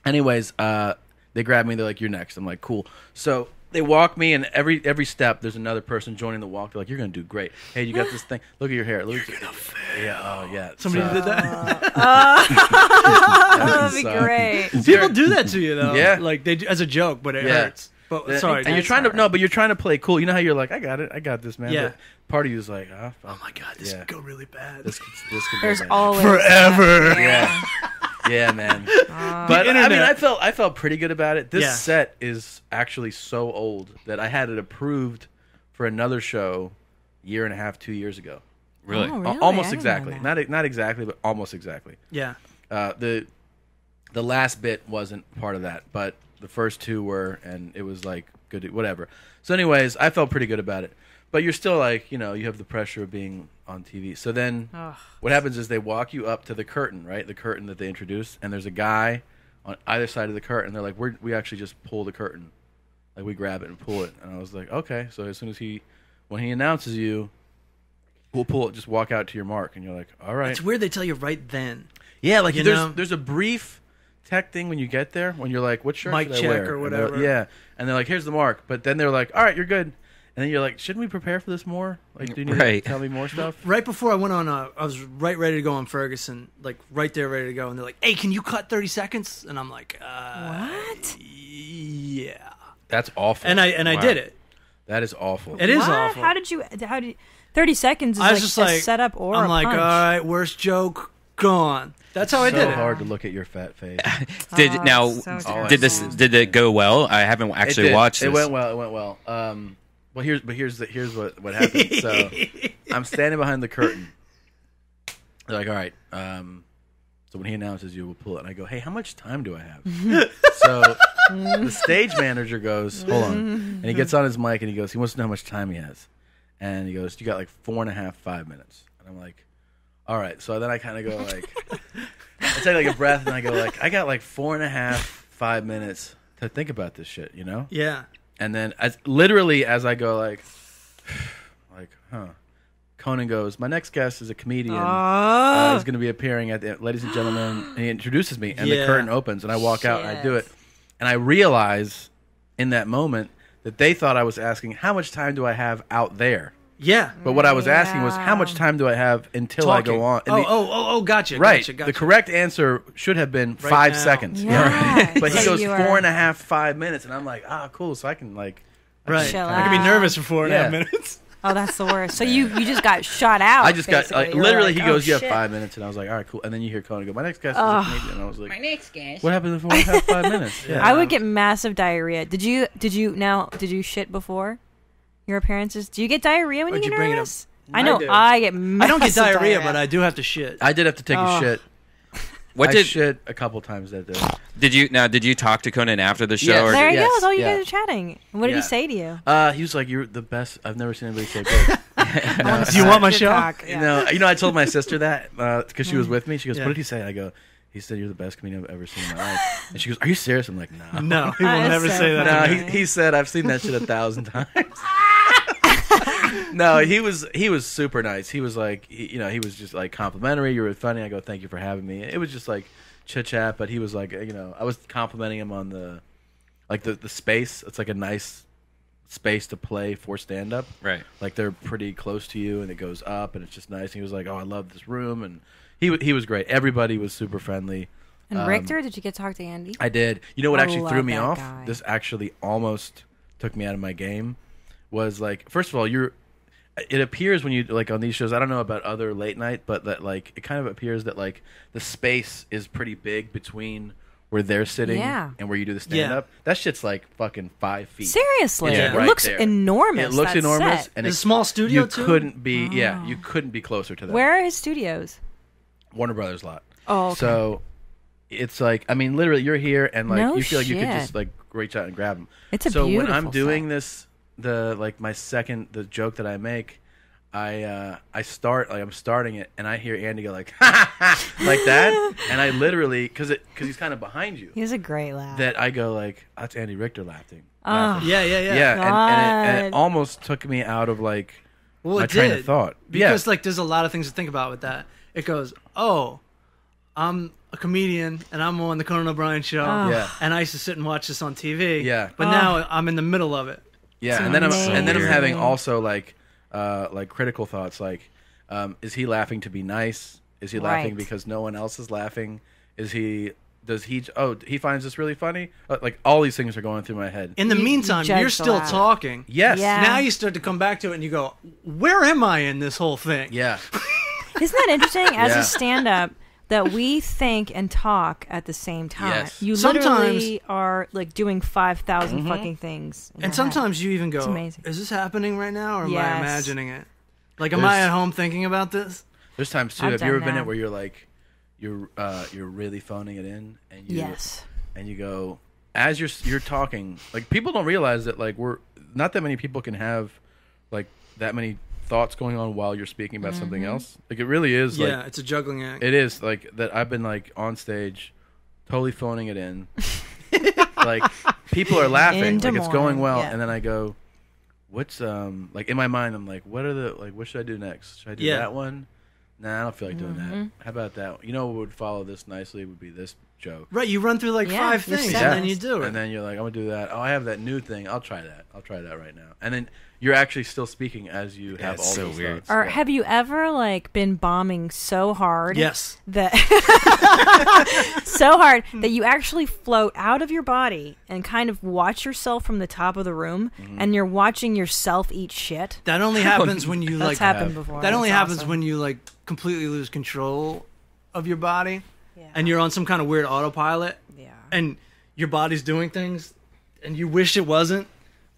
anyways, they grab me. They're like, "You're next." I'm like, "Cool." So they walk me, and every step, there's another person joining the walk. They're like, "You're gonna do great. Hey, you got this thing. Look at your hair. Look at yeah, oh yeah." Somebody So- did that. That'd be So- great. People do that to you though. Yeah. Like they do, as a joke, but it Yeah. hurts. But sorry, and you're That's trying to hard. but you're trying to play cool. You know how you're like, I got this, man. Yeah. But part of you is like, oh my god, this Yeah. could go really bad. this could There's go bad. always Forever. that. Yeah. Yeah, man. But I mean, internet. I felt pretty good about it. This Yeah. set is actually so old that I had it approved for another show year and a half, 2 years ago. Really? Oh, really? I Almost didn't exactly. know that. Not exactly, but almost exactly. Yeah. The last bit wasn't part of that, but the first two were, and it was like good, whatever. So, anyways, I felt pretty good about it. But you're still like, you have the pressure of being on TV. So then, what happens is they walk you up to the curtain, right? The curtain that they introduced, and there's a guy on either side of the curtain. They're like, we actually just pull the curtain, like we grab it and pull it. And I was like, okay. So as soon as when he announces you, we'll pull it. Just walk out to your mark, and you're like, all right. It's weird they tell you right then. Yeah, like You there's know? there's a brief tech thing when you get there when you're like, what shirt Mic should I check wear? or And they're- whatever. yeah, and they're like, here's the mark. But then they're like, all right, you're good. And then you're like, shouldn't we prepare for this more? Like, do you need Right. to tell me more stuff? Right before I went on, I was right ready to go on Ferguson, like right there, ready to go, and they're like, "Hey, can you cut 30 seconds?" And I'm like, What? Yeah. That's awful. And I Wow. did it. That is awful. It is What? awful. How did 30 seconds is I was like just a like setup or I'm a like, punch. all right, worst joke gone. That's how I so did it. hard to look at your fat face. Did Oh, now? so Did this? terrible. Did it go well? I haven't actually did. watched this. It went well. It went well. Well, here's what happened. So I'm standing behind the curtain. They're like, all right. So when he announces you, we'll pull it. And I go, hey, how much time do I have? So the stage manager goes, hold on. And he gets on his mic and he goes, he wants to know how much time he has. And he goes, you got like 4.5, 5 minutes. And I'm like, all right. So then I kind of go like, I take like a breath and I go like, I got like 4.5, 5 minutes to think about this shit, you know? Yeah. And then literally as I go like, Conan goes, my next guest is a comedian. He's going to be appearing at the, ladies and gentlemen, and he introduces me, and the Yeah. curtain opens, and I walk out, and I do Shit. it. And I realize in that moment that they thought I was asking, how much time do I have out there? Yeah. But what I was asking was, how much time do I have until I go on? And Gotcha. right. Gotcha. The correct answer should have been Right 5 now. seconds. Yeah. But he So goes you are- 4.5, 5 minutes, and I'm like, cool, so I can like... Right. Chill I can be out. nervous for 4.5 Yeah. minutes. Oh, that's the worst. So you just got shot out. I just got basically. like, You're literally. like, He goes, oh, "You have shit. 5 minutes," and I was like, "All right, cool." And then you hear Conan go, "My next guest is a comedian," and I was like, My next guest. "What happened in 4.5, 5 minutes?" Yeah. I would get massive diarrhea. Did you shit before your appearances? Do you get diarrhea when Why'd you get you bring it up? nervous? I know do. I get I massive don't get diarrhea, but I do have to shit. I did have to take a shit. What I did shit a couple times that day. Did you talk to Conan after the show? Yes. Or There he Yes, goes. Oh, you yeah. guys are chatting. What did he Yeah. say to you? He was like, "You're the best. I've never seen anybody so good." Do you want my Good show? talk, yeah. You know, I told my sister that because she was with me. She goes, Yeah. "What did he say?" I go, "He said you're the best comedian I've ever seen in my life." And she goes, "Are you serious?" I'm like, "No." No, he will That is never so say that. No, funny. he said I've seen that shit 1,000 times. No, he was super nice. He was like, he was just like complimentary. You were funny. I go, thank you for having me. It was just like chit chat, but he was like, I was complimenting him on the space. It's like a nice space to play for stand up. Right. Like they're pretty close to you, and it goes up, and it's just nice. And he was like, "Oh, I love this room," and he was great. Everybody was super friendly. And Richter, did you get to talk to Andy? I did. You know what I actually love threw me that off? guy. This actually almost took me out of my game. Was like, first of all, it appears when you like on these shows, I don't know about other late night, but that like it kind of appears that like the space is pretty big between where they're sitting and where you do the stand up. That shit's like fucking 5 feet. Seriously, Yeah, it right looks there. enormous. It looks that enormous, set. and It's a small studio you too? couldn't be you couldn't be closer to that. Where are his studios? Warner Brothers lot. Oh, okay. So it's like, I mean, literally, you're here, and like No you feel like you could shit. just like reach out and grab them. It's a so when beautiful I'm doing set. the joke that I make, I'm starting it, and I hear Andy go like like that, and I literally because he's kind of behind you. He has a great laugh. That I go like, that's Andy Richter laughing. Yeah. And it almost took me out of like Well, my it train did. of thought. Because like there's a lot of things to think about with that. It goes, oh, I'm a comedian and I'm on the Conan O'Brien show. Yeah. And I used to sit and watch this on TV. Yeah. But now I'm in the middle of it. Yeah, and then I'm having also like critical thoughts like, is he laughing to be nice? Is he laughing because no one else is laughing? He finds this really funny? Like all these things are going through my head. In the meantime, judge you're the still laugh. talking. Yes. Yeah. Now you start to come back to it and you go, where am I in this whole thing? Yeah. Isn't that interesting? As Yeah. a stand-up, that we think and talk at the same time. Yes. You Sometimes- literally are like doing 5,000 fucking things. in And your head. sometimes you even go, It's amazing. is this happening right now or am I Yes. imagining it? Like, am I at home thinking about this? There's times too. I've Have you ever done been that. at where you're like, you're really phoning it in, and you Yes. and you go as you're talking. Like people don't realize that like we're not that many people can have like that many thoughts going on while you're speaking about something else. Like it really is. Yeah, like, it's a juggling act. it is like that. I've been like on stage, totally phoning it in. Like people are laughing, In like Des it's going Moines, well, yeah. and then I go, "What's like in my mind?" I'm like, "What should I do next? Should I do Yeah. that one? Nah, I don't feel like doing that. How about that? You know what would follow this nicely would be this joke." Right, you run through like Yeah, 5 you're things set. and then you do it. And then you're like, I'm gonna do that. Oh, I have that new thing. I'll try that. I'll try that right now. And then you're actually still speaking as you have it's all so those weird. thoughts. Or Yeah. have you ever like been bombing so hard? Yes. That so hard that you actually float out of your body and kind of watch yourself from the top of the room, and you're watching yourself eat shit. That only happens when you That's like happened before. that only That's happens awesome. when you like completely lose control of your body Yeah. and you're on some kind of weird autopilot Yeah. and your body's doing things and you wish it wasn't,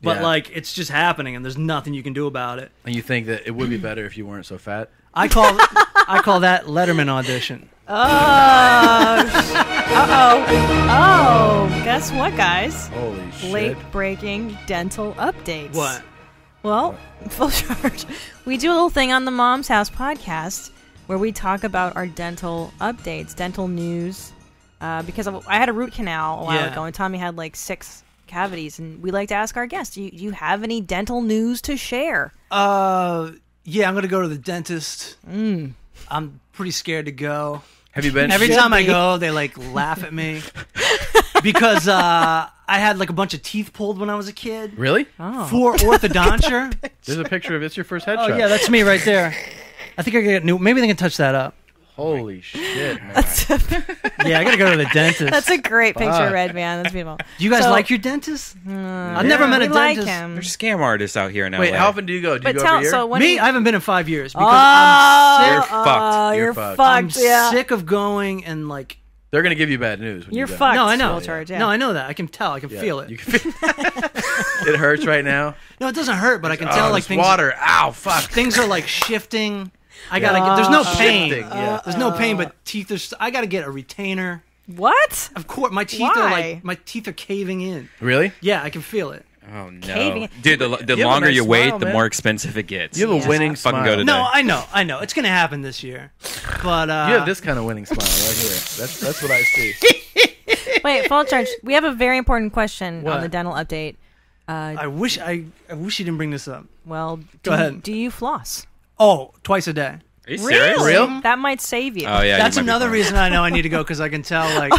but Yeah. like it's just happening and there's nothing you can do about it. And you think that it would be better if you weren't so fat. I call that Letterman audition. Oh, guess what, guys? Holy shit. Late breaking dental updates. What? Well, full charge. We do a little thing on the Mom's House podcast where we talk about our dental updates, dental news. Because I had a root canal a while Yeah. ago, and Tommy had like 6 cavities, and we like to ask our guests, do you have any dental news to share? Yeah, I'm gonna go to the dentist. I'm pretty scared to go. Have you been? Every time I go, they like laugh at me because I had like a bunch of teeth pulled when I was a kid Really? for orthodonture. There's a picture of it's your first headshot. Oh yeah, that's me right there. I think I get new. Maybe they can touch that up. Holy shit, man. Yeah, I gotta go to the dentist. That's a great picture, Fuck. Redban. That's beautiful. Do you guys So- like your dentist? I've never met a we like dentist. him. There's scam artists out here now. Wait, how often do you go? Do you But go tell every year? so when Me, you- I haven't been in 5 years because You're fucked. You're You're fucked. fucked. I'm Yeah. sick of going and like. They're gonna give you bad news. When You're you go. fucked. No, I know. Full charge, yeah. No, I know that. I can tell. I can Yeah, feel it. You can feel it hurts right now. No, it doesn't hurt, but I can tell like this things. water. Ow, fuck. Things are like shifting. I gotta get. There's no pain. Shifting, yeah. There's no pain, but teeth are. I gotta get a retainer. What? Of course, my teeth are Why? caving in. Really? Yeah, I can feel it. Oh no, Caving. dude! The You have a longer nice you wait, smile, the man. more expensive it gets. You have a winning Fucking smile. go to No, I know. It's gonna happen this year. But You have this kind of winning smile right here. That's what I see. Wait, full charge. We have a very important question What? on the dental update. I wish you didn't bring this up. Well, Go ahead. Do you floss? Oh, twice a day. Are you serious? Really? Real? That might save you. Oh yeah, That's you might be another fine. reason I know I need to go, because I can tell, like,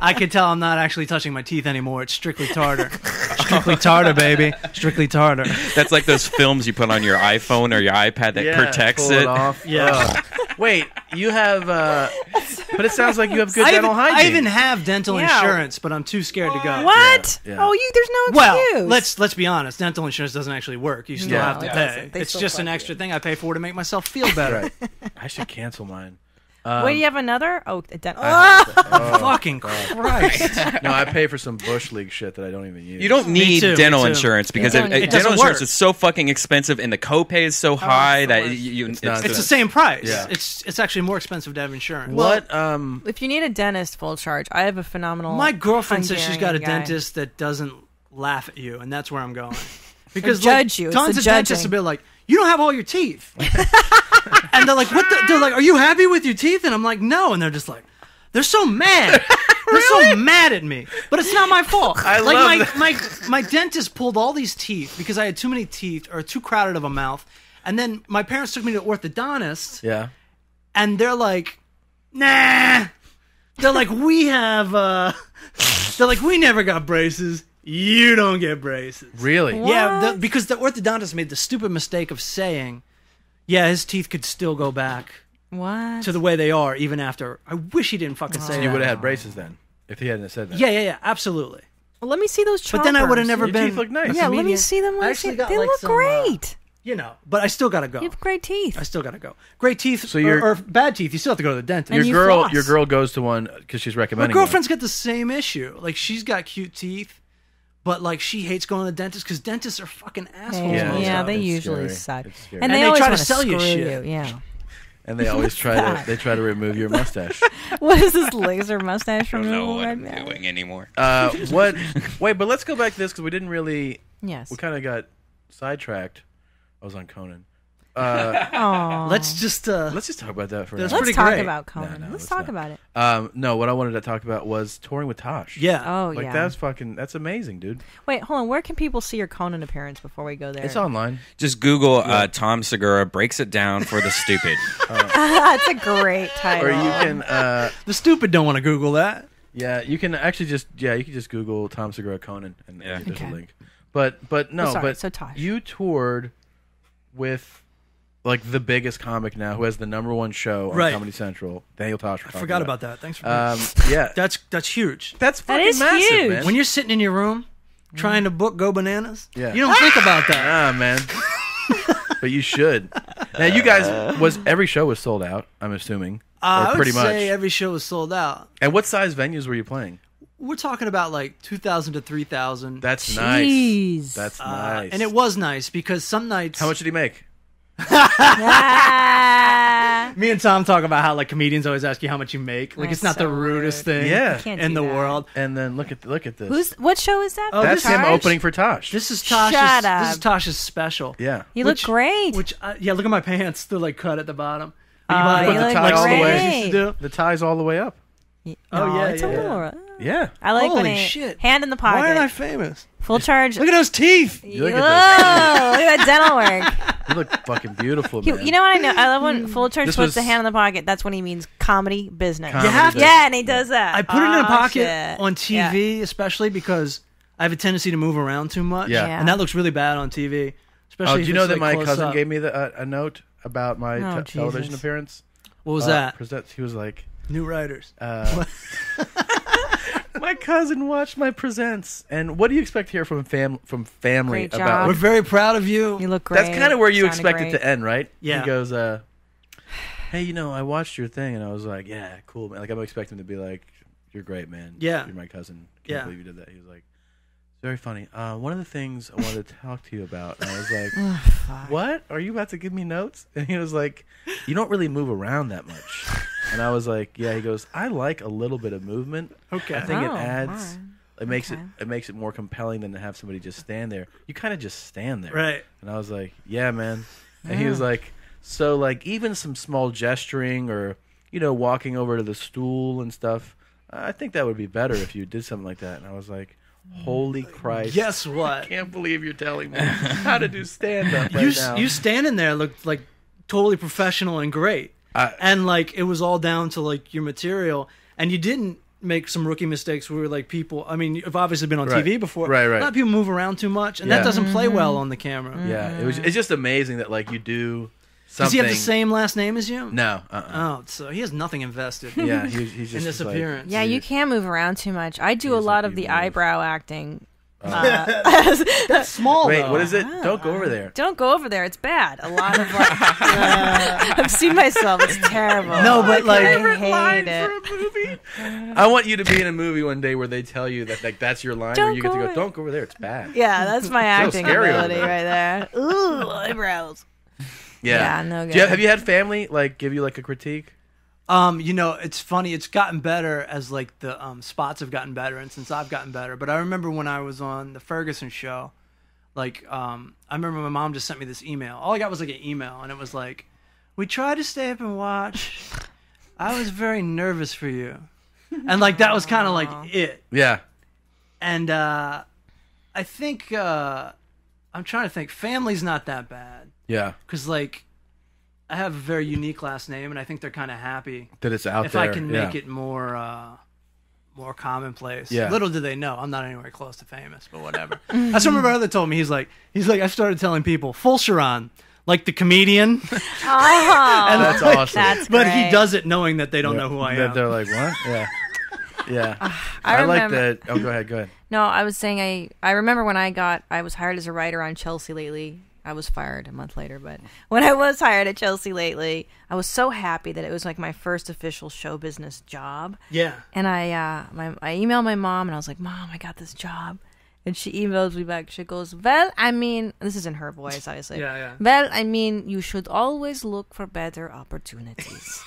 I can tell I'm not actually touching my teeth anymore. It's strictly tartar. Strictly tartar, baby. Strictly tartar. That's like those films you put on your iPhone or your iPad that protects pull it. off. Yeah. Wait, you have, but it sounds like you have good dental hygiene. I even have dental Yeah. insurance, but I'm too scared to go. What? Yeah. Oh, there's no excuse. Well, let's be honest. Dental insurance doesn't actually work. You still No, have to it pay. doesn't. They It's still just an fuck extra thing I pay for to make myself feel better. Right. I should cancel mine. Wait, do you have another? Oh, a dental. Fucking Christ. No, I pay for some Bush League shit that I don't even use. You don't need too, dental me too. insurance because You don't need dental dental. insurance It is so fucking expensive and the copay is so high it's the that worst. it's not- It's the same price. Yeah. It's actually more expensive to have insurance. What? If you need a dentist, full charge. I have a phenomenal. My girlfriend says she's got a Hungarian guy. dentist that doesn't laugh at you, and that's where I'm going. Because judge you. It's tons the of dentists judging. will be like, "You don't have all your teeth," and they're like, "What?" They're like, "Are you happy with your teeth?" And I'm like, "No," and they're just like, they're so mad. They're so mad at me, but it's not my fault. I like love my dentist pulled all these teeth because I had too many teeth or too crowded of a mouth, and then my parents took me to orthodontist, Yeah. and they're like, "Nah." They're like, "We have." They're like, "We never got braces. You don't get braces." Really? What? Yeah, because the orthodontist made the stupid mistake of saying, "Yeah, his teeth could still go back What? to the way they are even after." I wish he didn't fucking say So that. you would have had braces then if he hadn't said that. Yeah, absolutely. Well, let me see those choppers. But then I would have never Your been. teeth look nice. a Yeah, let me comedian. see them. I actually got They like look some, great. but I still gotta go. You have great teeth. I still gotta go. Great teeth, So you're- or bad teeth. You still have to go to the dentist. And you floss. Your girl goes to one because she's My recommending. girlfriend's got the same issue. Like, she's got cute teeth, but like she hates going to the dentist because dentists are fucking assholes. Yeah, Yeah, yeah, it's they scary. usually It's suck. scary. And And they they always try to wanna sell you screw shit. Yeah. and they always try to remove your mustache. What is this laser mustache I don't know removal what right I'm now? doing anymore. What? Wait, but let's go back to this because we didn't really. Yes. We kind of got sidetracked. I was on Conan. Aw. Let's just Let's just talk about that for a That's minute. Let's pretty talk great. about Conan. No, Let's it's talk not. about it. No, what I wanted to talk about was touring with Tosh. yeah. Oh, Like yeah. that's amazing, dude. Wait, hold on. Where can people see your Conan appearance before we go there? It's online. Just Google Tom Segura breaks it down for the stupid. That's a great title. Or you can The stupid don't want to Google that. yeah, you can actually just Google Tom Segura Conan and Yeah. there's Okay. a link. But no, Oh, sorry, but so Tosh. you toured with like the biggest comic now who has the #1 show on Right. Comedy Central, Daniel Tosh. I forgot about that. Thanks for Yeah, that's huge. that's fucking is massive, huge. man. When you're sitting in your room trying to book Go Bananas, Yeah. you don't think about that. Ah, man. But you should. Now, you guys every show was sold out. I'm assuming, I or would pretty much. say every show was sold out. And what size venues were you playing? We're talking about like 2,000 to 3,000. That's Jeez. nice. That's nice. And it was nice because some nights. How much did he make? Ah. Me and Tom talk about how like comedians always ask you how much you make. Like That's it's not the so rudest rude. thing Yeah. You can't in do the that. world. And then look at this. What show is that? Oh, That's this him Tosh? opening for Tosh. This is Tosh's. Shut up. This is Tosh's special. Yeah. You look Which- great. Which yeah, look at my pants. They're like cut at the bottom. Oh, put you the look tie all the way. great. Used to do. The tie's all the way up. Oh, yeah, it's a yeah. little. Yeah. I like when Holy it, shit. hand in the pocket. Why aren't I famous? Full charge. Look at those teeth. You look Whoa, at look at that dental work. You look fucking beautiful, You, man. you know what I know? I love when Full Charge This puts was- the hand in the pocket. That's when he means comedy business. Comedy You have to. Yeah, and he does that. I put it in a Oh, pocket shit. on TV, especially because I have a tendency to move around too much. Yeah. Yeah. And that looks really bad on TV. Especially Oh, do if you know it's, that like, my close cousin up. gave me a note about my Oh, television Jesus. appearance? What was that? He was like, New writers. my cousin watched my presents, and what do you expect here from family Great about? job. We're very proud of you. You look great. That's kind of where you Sounded expect great. it to end, right? Yeah. He goes, hey, I watched your thing, and I was like, yeah, cool, man. Like, I'm expecting him to be like, you're great, man. Yeah. You're my cousin. Can't Yeah. believe you did that. He was like, it's very funny. One of the things I wanted to talk to you about, and I was like, what? Are you about to give me notes? And he was like, you don't really move around that much. And I was like, yeah. He goes, I like a little bit of movement. Okay. I think it Oh, adds. alright. It makes Okay. it makes it more compelling than to have somebody just stand there. You kind of just stand there, Right. And I was like, yeah, man. And he was like, so like even some small gesturing or walking over to the stool and stuff. I think that would be better if you did something like that. And I was like, holy Christ! Guess I what? can't believe you're telling me how to do stand up right now. You standing there looked like totally professional and great. And like it was all down to like your material, and you didn't make some rookie mistakes where like people. I mean, you've obviously been on TV before. Right. A lot of people move around too much, and that doesn't play well on the camera. Yeah, it's just amazing that like you do something. Does he have the same last name as you? No. Oh, so he has nothing invested. Yeah, he's just in this like, appearance. Yeah, you can't move around too much. I do a lot of the eyebrow acting. That's small. Wait, though. what is it? Don't go over there. Don't go over there. It's bad. A lot of like, I've seen myself. It's terrible. No, but like I hate it. I want you to be in a movie one day where they tell you that like that's your line, Don't where you get to go go. away. Don't go over there. It's bad. Yeah, that's my acting scary over ability there. right there. Ooh, eyebrows. Yeah. Yeah, no good. Have you had family like give you like a critique? You know, it's funny. It's gotten better as like the spots have gotten better, and since I've gotten better. But I remember when I was on the Ferguson show, like I remember my mom just sent me this email. All I got was like an email, and it was like, "We tried to stay up and watch. I was very nervous for you," and like that was kind of like it. Yeah. And I think I'm trying to think. Family's not that bad Yeah. because like. I have a very unique last name, and I think they're kind of happy That it's out if there. I can make it more commonplace. Yeah. Little do they know, I'm not anywhere close to famous, but whatever. That's what my brother told me. He's like, I started telling people Fulchiron, like the comedian. Oh, And That's like, awesome. that's But great. he does it knowing that they don't know who I That am. they're like, what? Yeah. Yeah. I like remember- that. Oh, go ahead. No, I was saying I remember when I was hired as a writer on Chelsea Lately. I was fired a month later, but when I was hired at Chelsea Lately, I was so happy that it was like my first official show business job. Yeah. And I emailed my mom and I was like, "Mom, I got this job." And she emails me back. She goes, "Well, I mean," this is in her voice, obviously. Yeah. "Well, I mean, you should always look for better opportunities."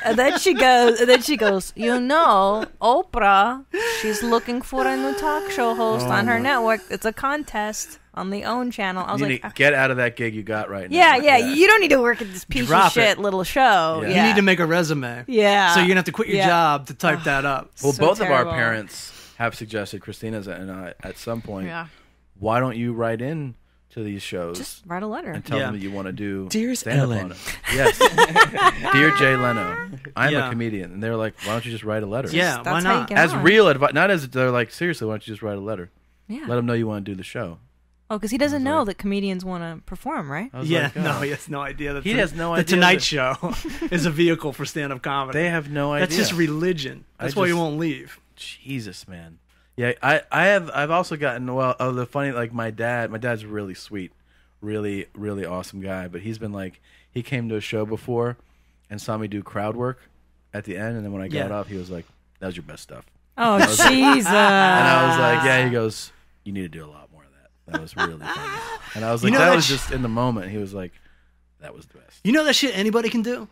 And then she goes, "You know, Oprah, she's looking for a new talk show host on her network. It's a contest on the OWN channel." I was You like, need to get out of that gig you got right now. yeah, you don't need to work at this piece Drop of shit it. little show. Yeah. Yeah. You need to make a resume. Yeah. So you're going to have to quit your Yeah. job to type that up. Well, So both of terrible. our parents have suggested, Christina's and I, at some point, Yeah. why don't you write in to these shows Just write a letter. and tell Yeah. them that you want to do Dear's stand-up Ellen. on it? Yes. Dear Jay Leno, I'm Yeah. a comedian. And they're like, why don't you just write a letter? Yeah, That's why how you not? get As on. real advice, not as they're like, seriously, why don't you just write a letter? Yeah. Let them know you want to do the show. Oh, because he doesn't I was know like- that comedians want to perform, right? I was Yeah, like, oh. no, he has no idea that He has no the idea Tonight that- Show is a vehicle for stand-up comedy. They have no idea. That's just religion. That's I why you just- won't leave. Jesus, man. Yeah, I've also gotten the funny, like my dad's really sweet, really really awesome guy, but he's been like, he came to a show before and saw me do crowd work at the end, and then when I got Yeah. up, he was like, that was your best stuff. Oh, Jesus. And I was like, yeah. He goes, you need to do a lot more of that. That was really funny. And I was like, You know that that was sh- just in the moment. He was like, that was the best. You know that shit anybody can do?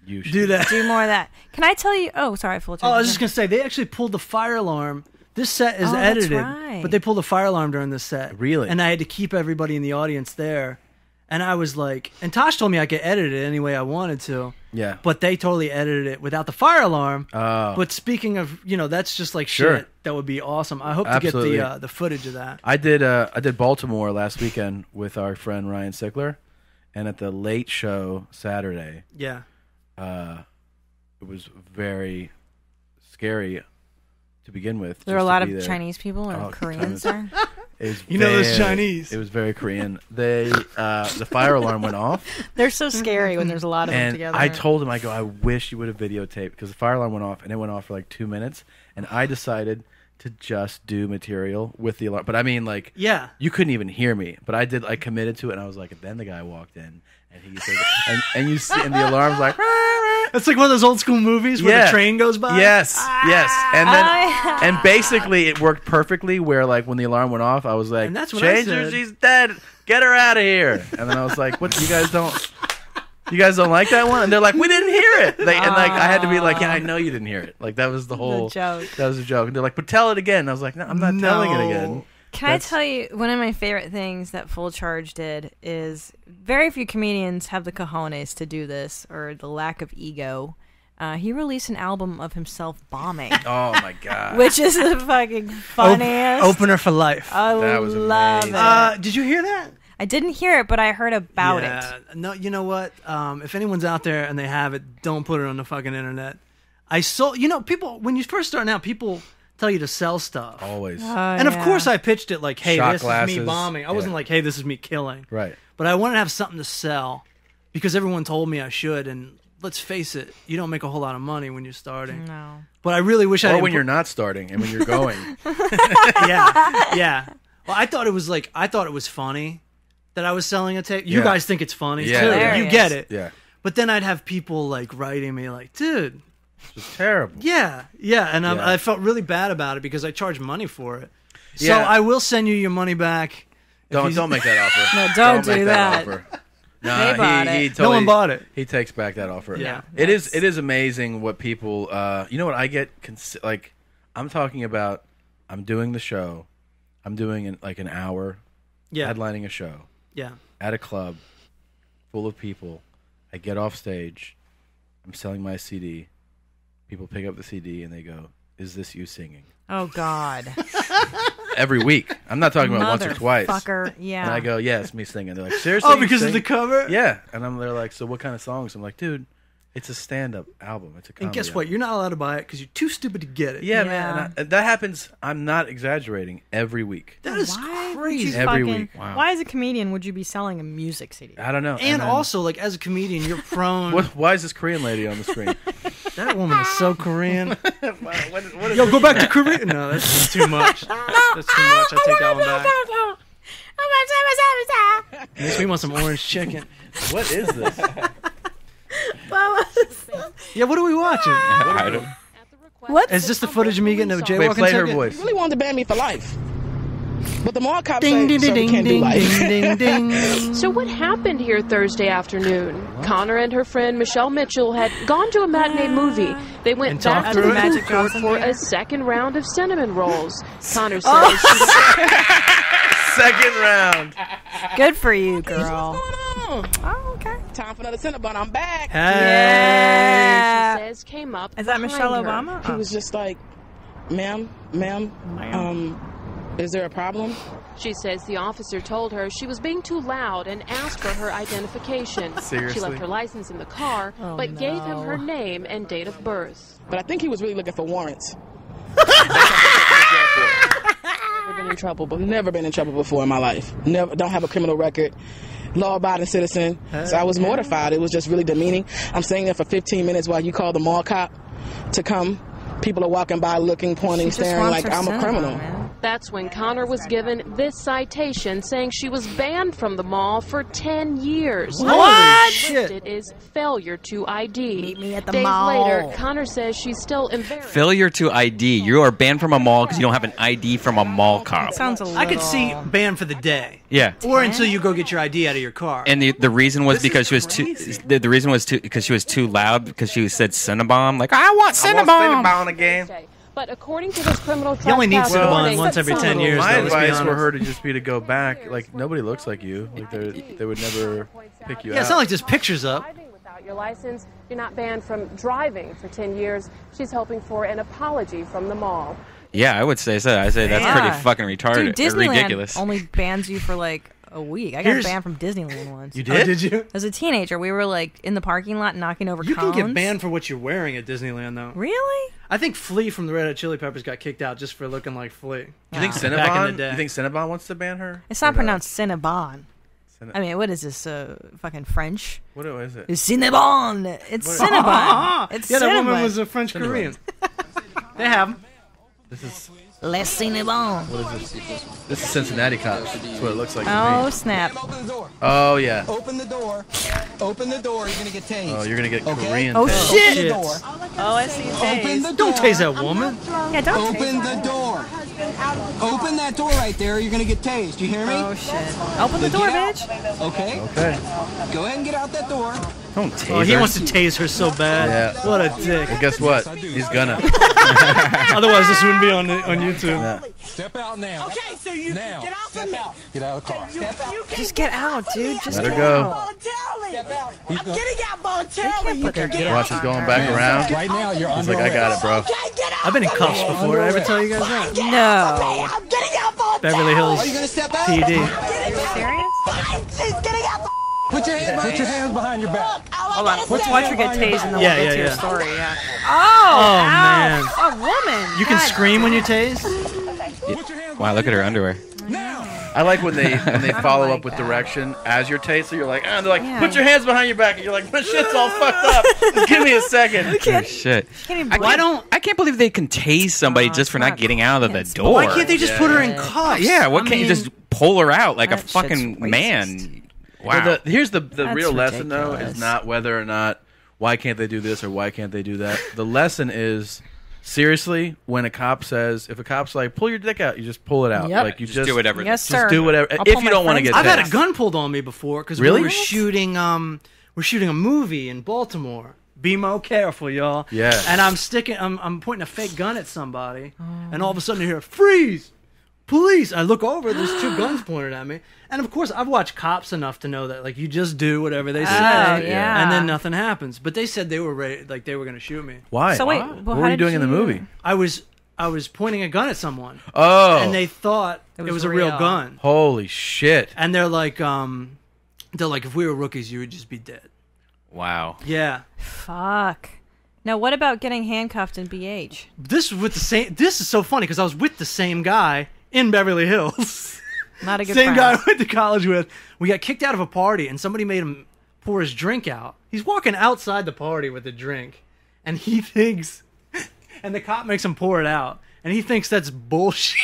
You should Do that. Do more of that. Can I tell you? Oh, sorry, Fulchiron. Oh, I was just going to say, they actually pulled the fire alarm. This set is Oh, that's edited, right. but they pulled the fire alarm during this set. Really? And I had to keep everybody in the audience there. And I was like, and Tosh told me I could edit it any way I wanted to. Yeah. But they totally edited it without the fire alarm. Oh. But speaking of, that's just like Sure. shit. That would be awesome. I hope Absolutely. to get the footage of that. I did Baltimore last weekend with our friend Ryan Sickler, and at the late show Saturday, Yeah. it was very scary to begin with. There were a just lot to of be there. Chinese people or Oh, Koreans there. It was You know those Chinese. It was very Korean. The fire alarm went off, They're so scary when there's a lot of them and together. I told him, I wish you would have videotaped, because the fire alarm went off, and it went off for like 2 minutes, and I decided to just do material with the alarm. But I mean, like, Yeah. you couldn't even hear me, but I committed to it, and I was like, and then the guy walked in, and he said, and you see, and the alarm's like, It's like one of those old school movies where Yeah. the train goes by. yes, and then, and basically it worked perfectly, where like when the alarm went off, I was like, And that's what I change her, said. she's dead, get her out of here. And then I was like, what, you guys don't like that one? And they're like, we didn't hear it. And like I had to be like, yeah, I know you didn't hear it. Like that was the whole joke. That was a joke. And they're like, but tell it again. And I was like, no, I'm not telling it again. Can I tell you, one of my favorite things that Full Charge did is very few comedians have the cojones to do this, or the lack of ego. He released an album of himself bombing, Oh my god. which is the fucking funniest. Opener for life. I That was love amazing. it. Did you hear that? I didn't hear it, but I heard about it. No, you know what? If anyone's out there and they have it, don't put it on the fucking internet. I saw, people, when you first start out, people tell you to sell stuff. Always. And of course I pitched it like, hey, Shot this glasses. is me bombing. I wasn't like, hey, this is me killing. Right. But I wanted to have something to sell because everyone told me I should. And let's face it, you don't make a whole lot of money when you're starting. No. But I really wish I Or didn't when you're not starting and when you're going. yeah. Well, I thought it was funny that I was selling a tape. You guys think it's funny Yeah. too. Hilarious. You get it. Yeah. But then I'd have people like writing me like, dude, It's just terrible. yeah. And Yeah. I felt really bad about it because I charged money for it. So Yeah. I will send you your money back. Don't make that offer. No, don't do make that. offer. They Nah, bought he it. totally, No one bought it. He takes back that offer. Yeah. It is amazing what people. You know what I get? Like, I'm talking about. I'm doing the show. I'm doing an hour. Yeah. Headlining a show Yeah. at a club full of people. I get off stage. I'm selling my CD. People pick up the CD and they go, "Is this you singing?" Oh God. Every week. I'm not talking about once or twice. Motherfucker. Yeah. And I go, "Yeah, it's me singing." They're like, "Seriously?" Oh, you because of sing?" the cover? Yeah, and they're like, "So what kind of songs?" I'm like, "Dude, it's a stand-up album. It's a comedy And guess what? album." You're not allowed to buy it because you're too stupid to get it. Yeah, Yeah. man. And that happens. I'm not exaggerating. Every week. That is Why would crazy. you Every fucking- week. Wow. Why, as a comedian, would you be selling a music CD? I don't know. And then- also, like, as a comedian, you're prone. why is this Korean lady on the screen? That woman is so Korean. What is Yo, go back to Korea. No, that's too much. That's too much. I take that one back. Makes me want some orange chicken. What is this? Yeah, what are we watching? I don't. What? Is this the footage of me getting a jaywalking Wait, play her ticket? voice. Really wanted to ban me for life. But the mall cop Ding, ding, said, so we ding, can't do ding, life. ding, ding, ding. So what happened here Thursday afternoon? Connor and her friend Michelle Mitchell had gone to a matinee movie. They went And back talked to through the it? food court for a second round of cinnamon rolls. Connor says Second round. Good for you, girl. Oh, okay. Time for another Cinnabon. I'm back. Yeah. she says came up Is that behind Michelle her. Obama? He was just like, ma'am, is there a problem? She says the officer told her she was being too loud and asked for her identification. She Seriously? left her license in the car, but gave him her name and date of birth. But I think he was really looking for warrants. Never been in trouble, but never been in trouble before in my life. Never, don't have a criminal record. Law-abiding citizen. So I was mortified. It was just really demeaning. I'm staying there for 15 minutes while you call the mall cop to come. People are walking by, looking, pointing, She just staring wants like her I'm a Cinnabon, criminal. man. That's when Connor was given this citation saying she was banned from the mall for 10 years. Holy shit. It is failure to ID. Meet me at the Days mall. later, Connor says she's still embarrassed. Failure to ID. You are banned from a mall because you don't have an ID from a mall cop. Sounds a little. I could see banned for the day. Yeah. Or until you go get your ID out of your car. And the reason was This because is she was too. crazy. The reason was because she was too loud because she said Cinnabon. Like I want Cinnabon. again. But according to this criminal You only need trespass Cinnabon warning, once every 10 years. My though, let's be advice for honest. her to just be to go back. Like nobody looks like you. Like they would never pick you Yeah, out. it's not like there's pictures up. Driving without your license, you're not banned from driving for 10 years. She's hoping for an apology from the mall. Yeah, I would say so. I say that's Yeah. pretty fucking retarded. Dude, or Disneyland ridiculous. only bans you for like a week. I got Here's- banned from Disneyland once. You Oh, did? did you? As a teenager, we were like in the parking lot knocking over You cones. can get banned for what you're wearing at Disneyland, though. Really? I think Flea from the Red Hot Chili Peppers got kicked out just for looking like Flea. You think Wow. Back in the Cinnabon? day. You think Cinnabon wants to ban her? It's Or not no? pronounced Cinnabon. Cinna- I mean, what is this? Fucking French? What is it? It's Cinnabon. It's Cinnabon. It's Yeah, that Cinnabon. woman was a French Korean. They have 'em. This is Les Cinnabon. what is this? This is Cincinnati Cops. That's what it looks like to Oh me. snap! Open the door. Oh yeah. Open the door. Open the door. You're gonna get tased. Oh, you're gonna get Okay. Korean. Oh taste. shit! Open the door. Oh, I see. Open the door. Don't tase that woman. Yeah, don't. Open the door. Open that door right there. You're gonna get tased. You hear me? Oh shit! Open the door, Get out. bitch. Okay. Okay. Go ahead and get out that door. Don't tase Oh, he her. wants to tase her so bad. Yeah. What a dick. Well, guess what? He's gonna. Otherwise, this wouldn't be on YouTube. Yeah. Step out now. Okay, so you now. Get out from me. Get out of the car. Step out. Just get out, dude. Just Let her get go. out. Step out. They can't put their Watch get is going back around. Right now, you're He's under like, I got arrest. it, bro. I've been in cuffs before. Did I ever tell you guys that? No. Beverly Hills Are you gonna step out? PD. Are you serious? She's getting out the Put your hands behind your back. Hold on. Let's watch her get tased and then we'll get to your story. Yeah. Oh, man. A woman. You can God. scream when you tase? Wow, look at her underwear. I like when they follow up with direction as you're tasting. You're like, and they're like, put your hands behind your back, and you're like, my shit's all fucked up. Just give me a second. Oh, shit. I can't believe they can tase somebody just for not getting out of the door. Why can't they just put her in cuffs? Yeah, what can't you just pull her out like a fucking man? Wow. Well, here's the real lesson, though, is not whether or not, why can't they do this or why can't they do that. The lesson is, seriously, when a cop says, if a cop's like, pull your dick out, you just pull it out. Yep. Like, you just do whatever. Yes, just sir. do whatever. I'll If pull you my don't want to get I've had a tased. gun pulled on me before because Really? we were shooting a movie in Baltimore. Be more careful, y'all. Yeah. And I'm pointing a fake gun at somebody, and all of a sudden you hear freeze, police. I look over, there's two guns pointed at me, and of course I've watched Cops enough to know that like you just do whatever they say, yeah. and then nothing happens. But they said they were ready, like they were going to shoot me. Why? So wait, what were you doing in the movie? I was pointing a gun at someone. Oh. And they thought it was a real gun. Holy shit. And they're like, if we were rookies, you would just be dead. Wow. Yeah. Fuck. Now, what about getting handcuffed in BH? This is so funny because I was with the same guy in Beverly Hills. Not a good Same friend. guy I went to college with. We got kicked out of a party, and somebody made him pour his drink out. He's walking outside the party with a drink, and he thinks, and the cop makes him pour it out, and he thinks that's bullshit.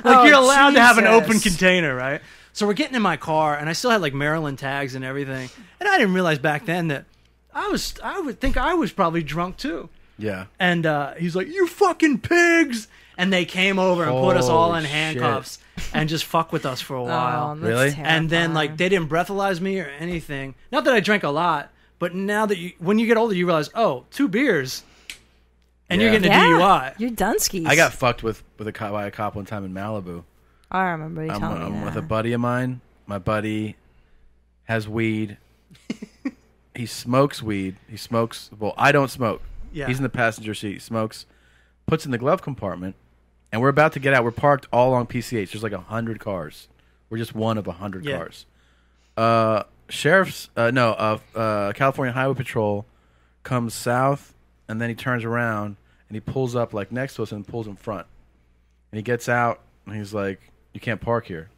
Like, you're allowed to have an open container, right? So we're getting in my car, and I still had like Maryland tags and everything, and I didn't realize back then that I would think I was probably drunk too. Yeah. And he's like, "You fucking pigs!" And they came over and put us all in Holy handcuffs and just fuck with us for a while. that's Really? And then like they didn't breathalyze me or anything. Not that I drank a lot, but now that when you get older, you realize, oh, 2 beers, and you're getting a DUI. You're Dunskies. I got fucked with by a cop one time in Malibu. I remember you telling me I'm that. with a buddy of mine. My buddy has weed. He smokes weed. He smokes. Well, I don't smoke. Yeah. He's in the passenger seat. He smokes. Puts in the glove compartment. And we're about to get out. We're parked all along PCH. There's like 100 cars. We're just one of 100 cars. California Highway Patrol comes south, and then he turns around, and he pulls up like next to us and pulls in front. And he gets out, and he's like, "You can't park here."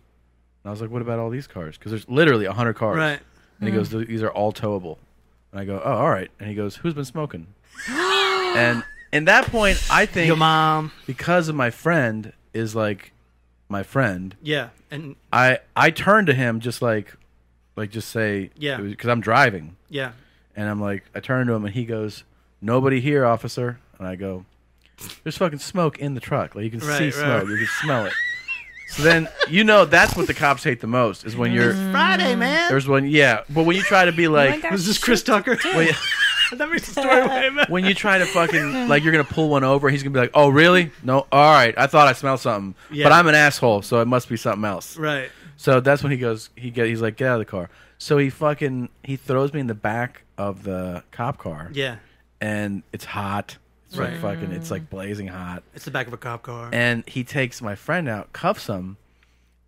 And I was like, "What about all these cars?" Because there's literally 100 cars. Right. And he goes, "These are all towable." And I go, "Oh, all right." And he goes, "Who's been smoking?" And in that point, I think Your mom. because of my friend is like my friend. Yeah. And I turn to him just just say, Yeah. because I'm driving. yeah. And I'm like, I turn to him and he goes, "Nobody here, officer." And I go, "There's fucking smoke in the truck. Like you can see smoke, you can smell it." So then that's what the cops hate the most is when you're Friday, man. there's when but when you try to be like, Was this Chris Tucker? That makes the story way better. when you try to fucking like you're gonna pull one over, he's gonna be like, "Oh really? No, all right. I thought I smelled something, Yeah. but I'm an asshole, so it must be something else." Right. So that's when he goes. He's like, "Get out of the car." So he throws me in the back of the cop car. Yeah. And it's hot. It's Right. like fucking. It's like blazing hot. It's the back of a cop car. And he takes my friend out, cuffs him,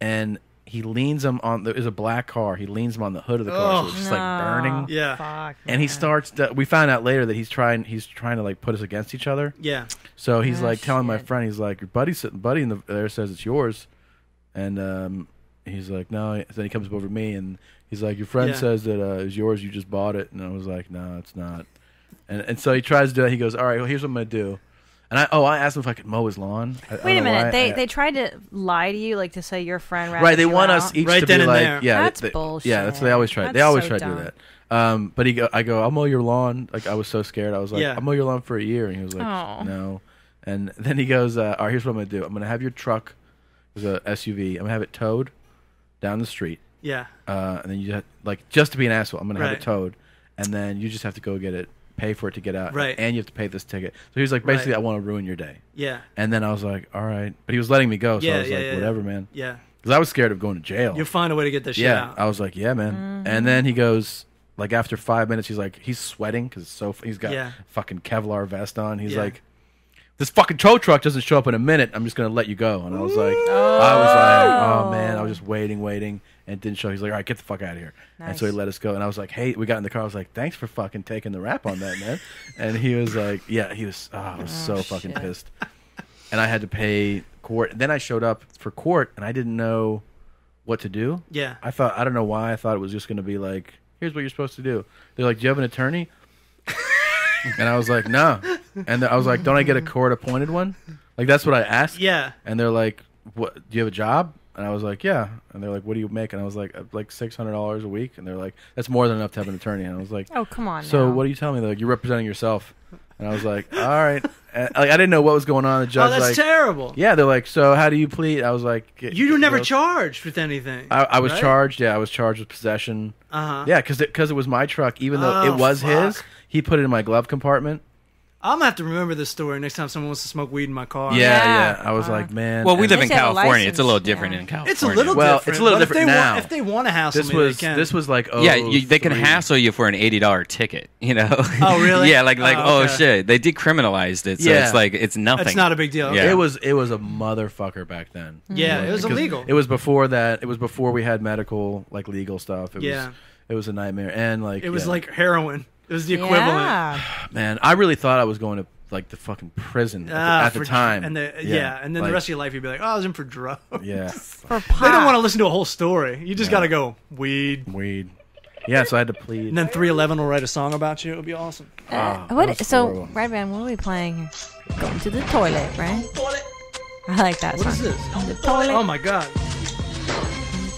and he leans him on. There's a black car. He leans him on the hood of the car, so it's just like burning. Yeah. Fuck, And he starts. We found out later that he's trying to like put us against each other. Yeah. So he's like telling my shit. friend, he's like, "Your buddy in there says it's yours," and he's like, "No." Then he comes over to me and he's like, "Your friend says that it's yours. You just bought it." And I was like, "No, it's not." And so he tries to do that. He goes, "All right, well, here's what I'm gonna do." And I asked him if I could mow his lawn. Wait a minute. They tried to lie to you, like to say your friend. Right, they want us out. each Right to then be and like, there. yeah, That's bullshit. Yeah, that's what they always try. They That's always so try to do dumb. that. But I go, "I'll mow your lawn." Like I was so scared. I was like, Yeah. "I'll mow your lawn for a year." And he was like, Oh. "No." And then he goes, "All right, here's what I'm gonna do. I'm gonna have your truck, there's a SUV. I'm gonna have it towed down the street. Yeah. And then you just to be an asshole, I'm gonna have Right. it towed, and then you just have to go get it, pay for it to get out, Right. and you have to pay this ticket." So he was like, basically, Right. "I want to ruin your day." Yeah. And then I was like, "All right," but he was letting me go, so I was like, "Whatever, man," Yeah. because I was scared of going to jail. You'll find a way to get this shit Yeah, out. I was like, "Yeah, man." And then he goes, like after 5 minutes, he's sweating because he's got Yeah. fucking Kevlar vest on. He's Yeah. like, "This fucking tow truck doesn't show up in a minute. I'm just gonna let you go." And I was like, "Oh man," I was just waiting, and it didn't show. He's like, all right, get the fuck out of here. Nice. And so he let us go. And I was like, hey, we got in the car. I was like, thanks for fucking taking the rap on that, man. And he was like, yeah, he was, I was so fucking pissed. And I had to pay court. Then I showed up for court, and I didn't know what to do. Yeah. I don't know why. I thought it was just going to be like, here's what you're supposed to do. They're like, do you have an attorney? And I was like, no. And I was like, don't I get a court-appointed one? Like, that's what I asked. Yeah. And they're like, "What? Do you have a job?" And I was like, "Yeah." And they're like, "What do you make?" And I was like $600 a week. And they're like, "That's more than enough to have an attorney." And I was like, "Oh, come on." So now. what are you telling me? They're like, "You're representing yourself." And I was like, "All right." And, like, I didn't know what was going on. The judge, that's like, terrible. Yeah, they're like, "So how do you plead?" I was like, "You were never charged with anything." I was right? charged. Yeah, I was charged with possession. Uh-huh. Yeah, because it was my truck, even though it was his. He put it in my glove compartment. I'm gonna have to remember this story next time someone wants to smoke weed in my car. Yeah. I was like, man. Well, we live in California. It's a little different in California. It's a little different. It's a little different now. If they want to hassle me, they can. This was like, they can hassle you for an $80 ticket. You know? Oh, really? Yeah, like okay. shit, they decriminalized it, so it's like it's nothing. It's not a big deal. Yeah. It was a motherfucker back then. Yeah, it was illegal. It was before that. It was before we had medical, like, legal stuff. It was a nightmare, and like it was like heroin. It was the equivalent. Man, I really thought I was going to like the fucking prison at the time. And and then the rest of your life you'd be like, oh, I was in for drugs. Yeah. For pot. They don't want to listen to a whole story. You just got to go weed. Yeah, so I had to plead. And then 311 will write a song about you. It would be awesome. So, Redban, what are we playing? Going to the toilet, right? I like that song. What is this? The toilet. Oh my god.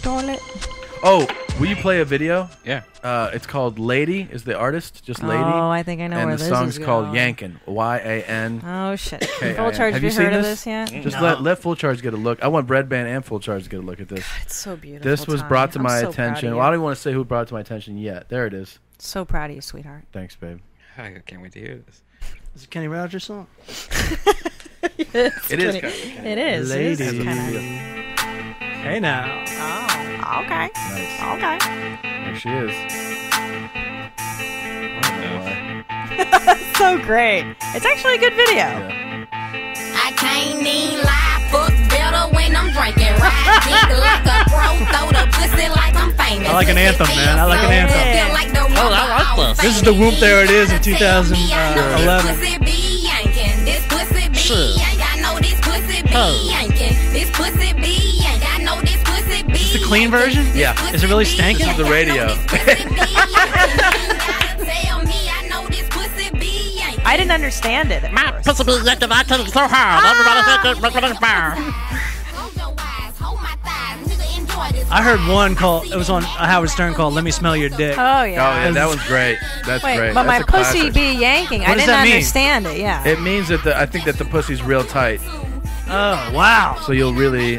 Toilet. Oh, will you play a video? Yeah. It's called Lady, is the artist, just Lady. Oh, I think I know where this is And the song's called going. Yankin', Y-A-N. Oh, shit. K-I-N. Full Charge, have you seen heard of this yet? Just let Full Charge get a look. I want Redban and Full Charge to get a look at this. God, it's so beautiful. This was brought to my so proud of attention. you. Well, I don't even want to say who brought it to my attention yet. There it is. So proud of you, sweetheart. Thanks, babe. I can't wait to hear this. Is it Kenny Rogers' song? It is kind of. It is. Lady. It is kinda... Hey now. Oh, okay. Nice. Okay. There she is. I don't know why. So great. It's actually a good video. Yeah. I can't even lie, fuck better when I'm drinking. Ride dick like a pro, throw the pussy like I'm famous. I like an anthem, man. I like an anthem. Oh, I like this. This is the Whoop There It Is of 2011. This pussy be yanking. This pussy be yanking. I know this pussy be yanking. This pussy be yanking. I know this pussy be yanking. Is this the clean version? Yeah. Is it really stankin'? This is the radio. I didn't understand it. My pussy be yanking. I tell you so hard. Everybody think it's I heard one called, it was on Howard Stern called Let Me Smell Your Dick. Oh, yeah. Oh, yeah, that one's great. That's Wait, great. but That's my a pussy classic. be yanking. I What does didn't that mean? understand it, yeah. It means that I think that the pussy's real tight. Oh, wow. So you'll really...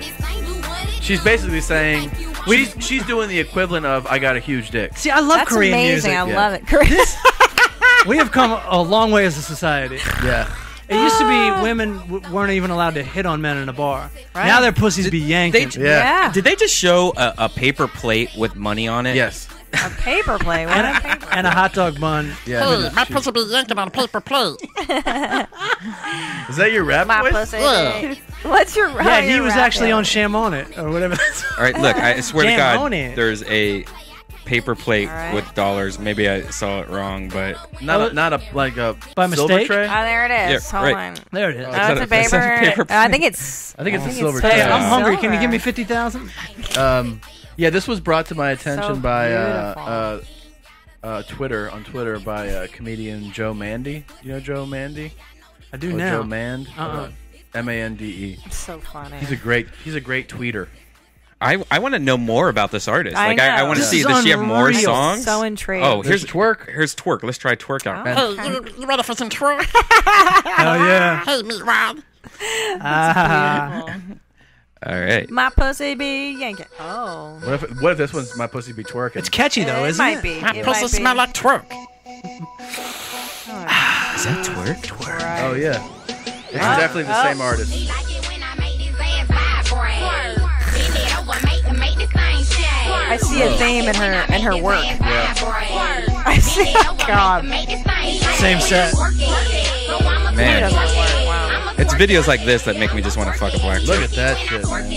She's basically saying... She's doing the equivalent of, I got a huge dick. See, I love That's Korean amazing. music. I love it. Chris. We have come a long way as a society. Yeah. It used to be women weren't even allowed to hit on men in a bar. Right. Now their pussies be yanking. Yeah. Did they just show a paper plate with money on it? Yes. A paper plate. What a paper And a hot dog bun. Yeah. my pussy be yanking on a paper plate. Is that your rap My voice? pussy. What's your Yeah, he was actually on Sham On It or whatever. All right, look, I swear to Jam God, on it. there's a paper plate All right. with dollars. Maybe I saw it wrong, but Not a like a By silver mistake? tray? Oh, there it is. Yeah, Hold right. on. There it is. Oh, it's a Is that a paper. paper I think it's. I think it's a think silver it's tray. Hey, I'm hungry. Can you silver. give me 50,000? Yeah, this was brought to my attention So by beautiful. Twitter by comedian Joe Mandy. You know Joe Mandy? I do Or now. Joe Mand. M-A-N-D-E. It's so funny. He's a great tweeter. I want to know more about this artist. I Like, I know. want to This see, is does she have more unreal. songs? So intrigued. Oh, here's There's Twerk. Here's Twerk. Let's try Twerk out. Oh. Hey, you ready for some twerk? Hell yeah. Hey, Meat Rod. Ah. All right. My pussy be yanking. Oh. What if this one's My Pussy Be Twerking? It's catchy though, It isn't might it? be. My It pussy might be. smell like twerk. Is that Twerk? Right. Oh yeah. It's definitely the same artist. I see a theme in her work. Yeah. I see. Oh, God. Same set. It Man, doesn't work. Wow. it's videos like this that make me just want to fuck a black Look chick. at that shit, man.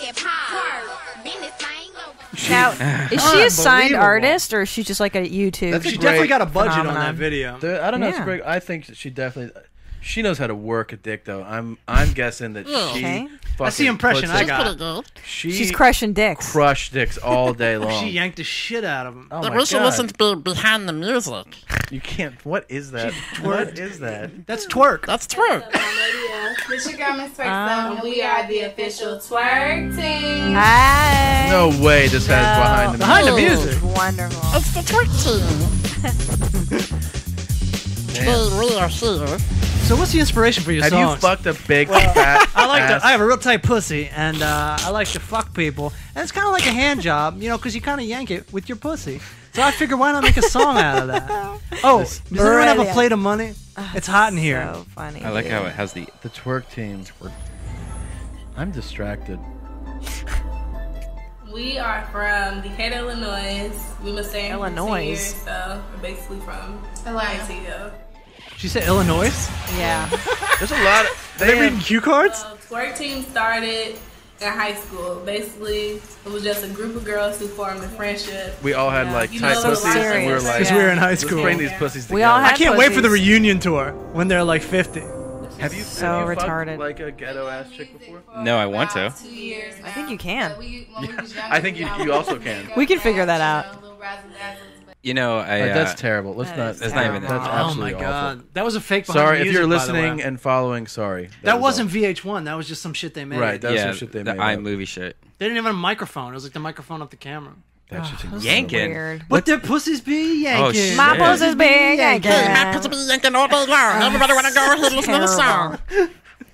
hip hop. Business ain't low. Now, is she a signed Unbelievable. artist or is she just like a YouTube? That's She great definitely got a budget on phenomenon? that video. I don't know. It's Yeah. great. I think that she definitely. She knows how to work a dick, though. I'm guessing that she. Okay. That's the impression I got. She's crushing dicks. Crushed dicks all day long. She yanked the shit out of him. Oh my we should God. listen to Behind the Music. You can't. What is that? What is that? That's twerk. That's twerk. This your girl, Miss First and we are the official twerk team. Hi. No way. This has behind the music. Wonderful. It's the twerk team. Hey, we are here. So what's the inspiration for your Have songs? you fucked a big fat I like ass? to. I have a real tight pussy, and I like to fuck people. And it's kind of like a hand job, you know, because you kind of yank it with your pussy. So I figure, why not make a song out of that? Oh, does anyone have a Brilliant. plate of money? It's hot in here. So funny. I like how it has the twerk team. I'm distracted. We are from Decatur, Illinois. We must say Illinois. so we're basically from Atlanta. She said Illinois? Yeah. There's a lot of. Are they reading cue cards? Twerk team started in high school. Basically, it was just a group of girls who formed a friendship. We all had like You tight know, pussies, and we were like, Because we were in high let's school. bring these pussies together. We all I had can't wait for the pussies. reunion tour when they're like 50. Have you So have you retarded. fucked like a ghetto ass chick before? No, I want to. 2 years. I think you can. I think you also can. We can figure that out. You know, That's terrible. Let's That not. is That's not even. That's Oh my absolutely god. awful. That was a fake behind Sorry the if music, you're by the way. listening and following. Sorry. That wasn't VH1. That was just some shit they made. Right. That was Yeah, some shit they the made. up. iMovie shit. They didn't even have a microphone. It was like the microphone up the camera. That shit's insane. Yanking. Weird. What their pussies be yanking? shit. My pussy's big yanking. Hey, my pussy be yanking all day long. Everybody want to go ahead and listen to the song.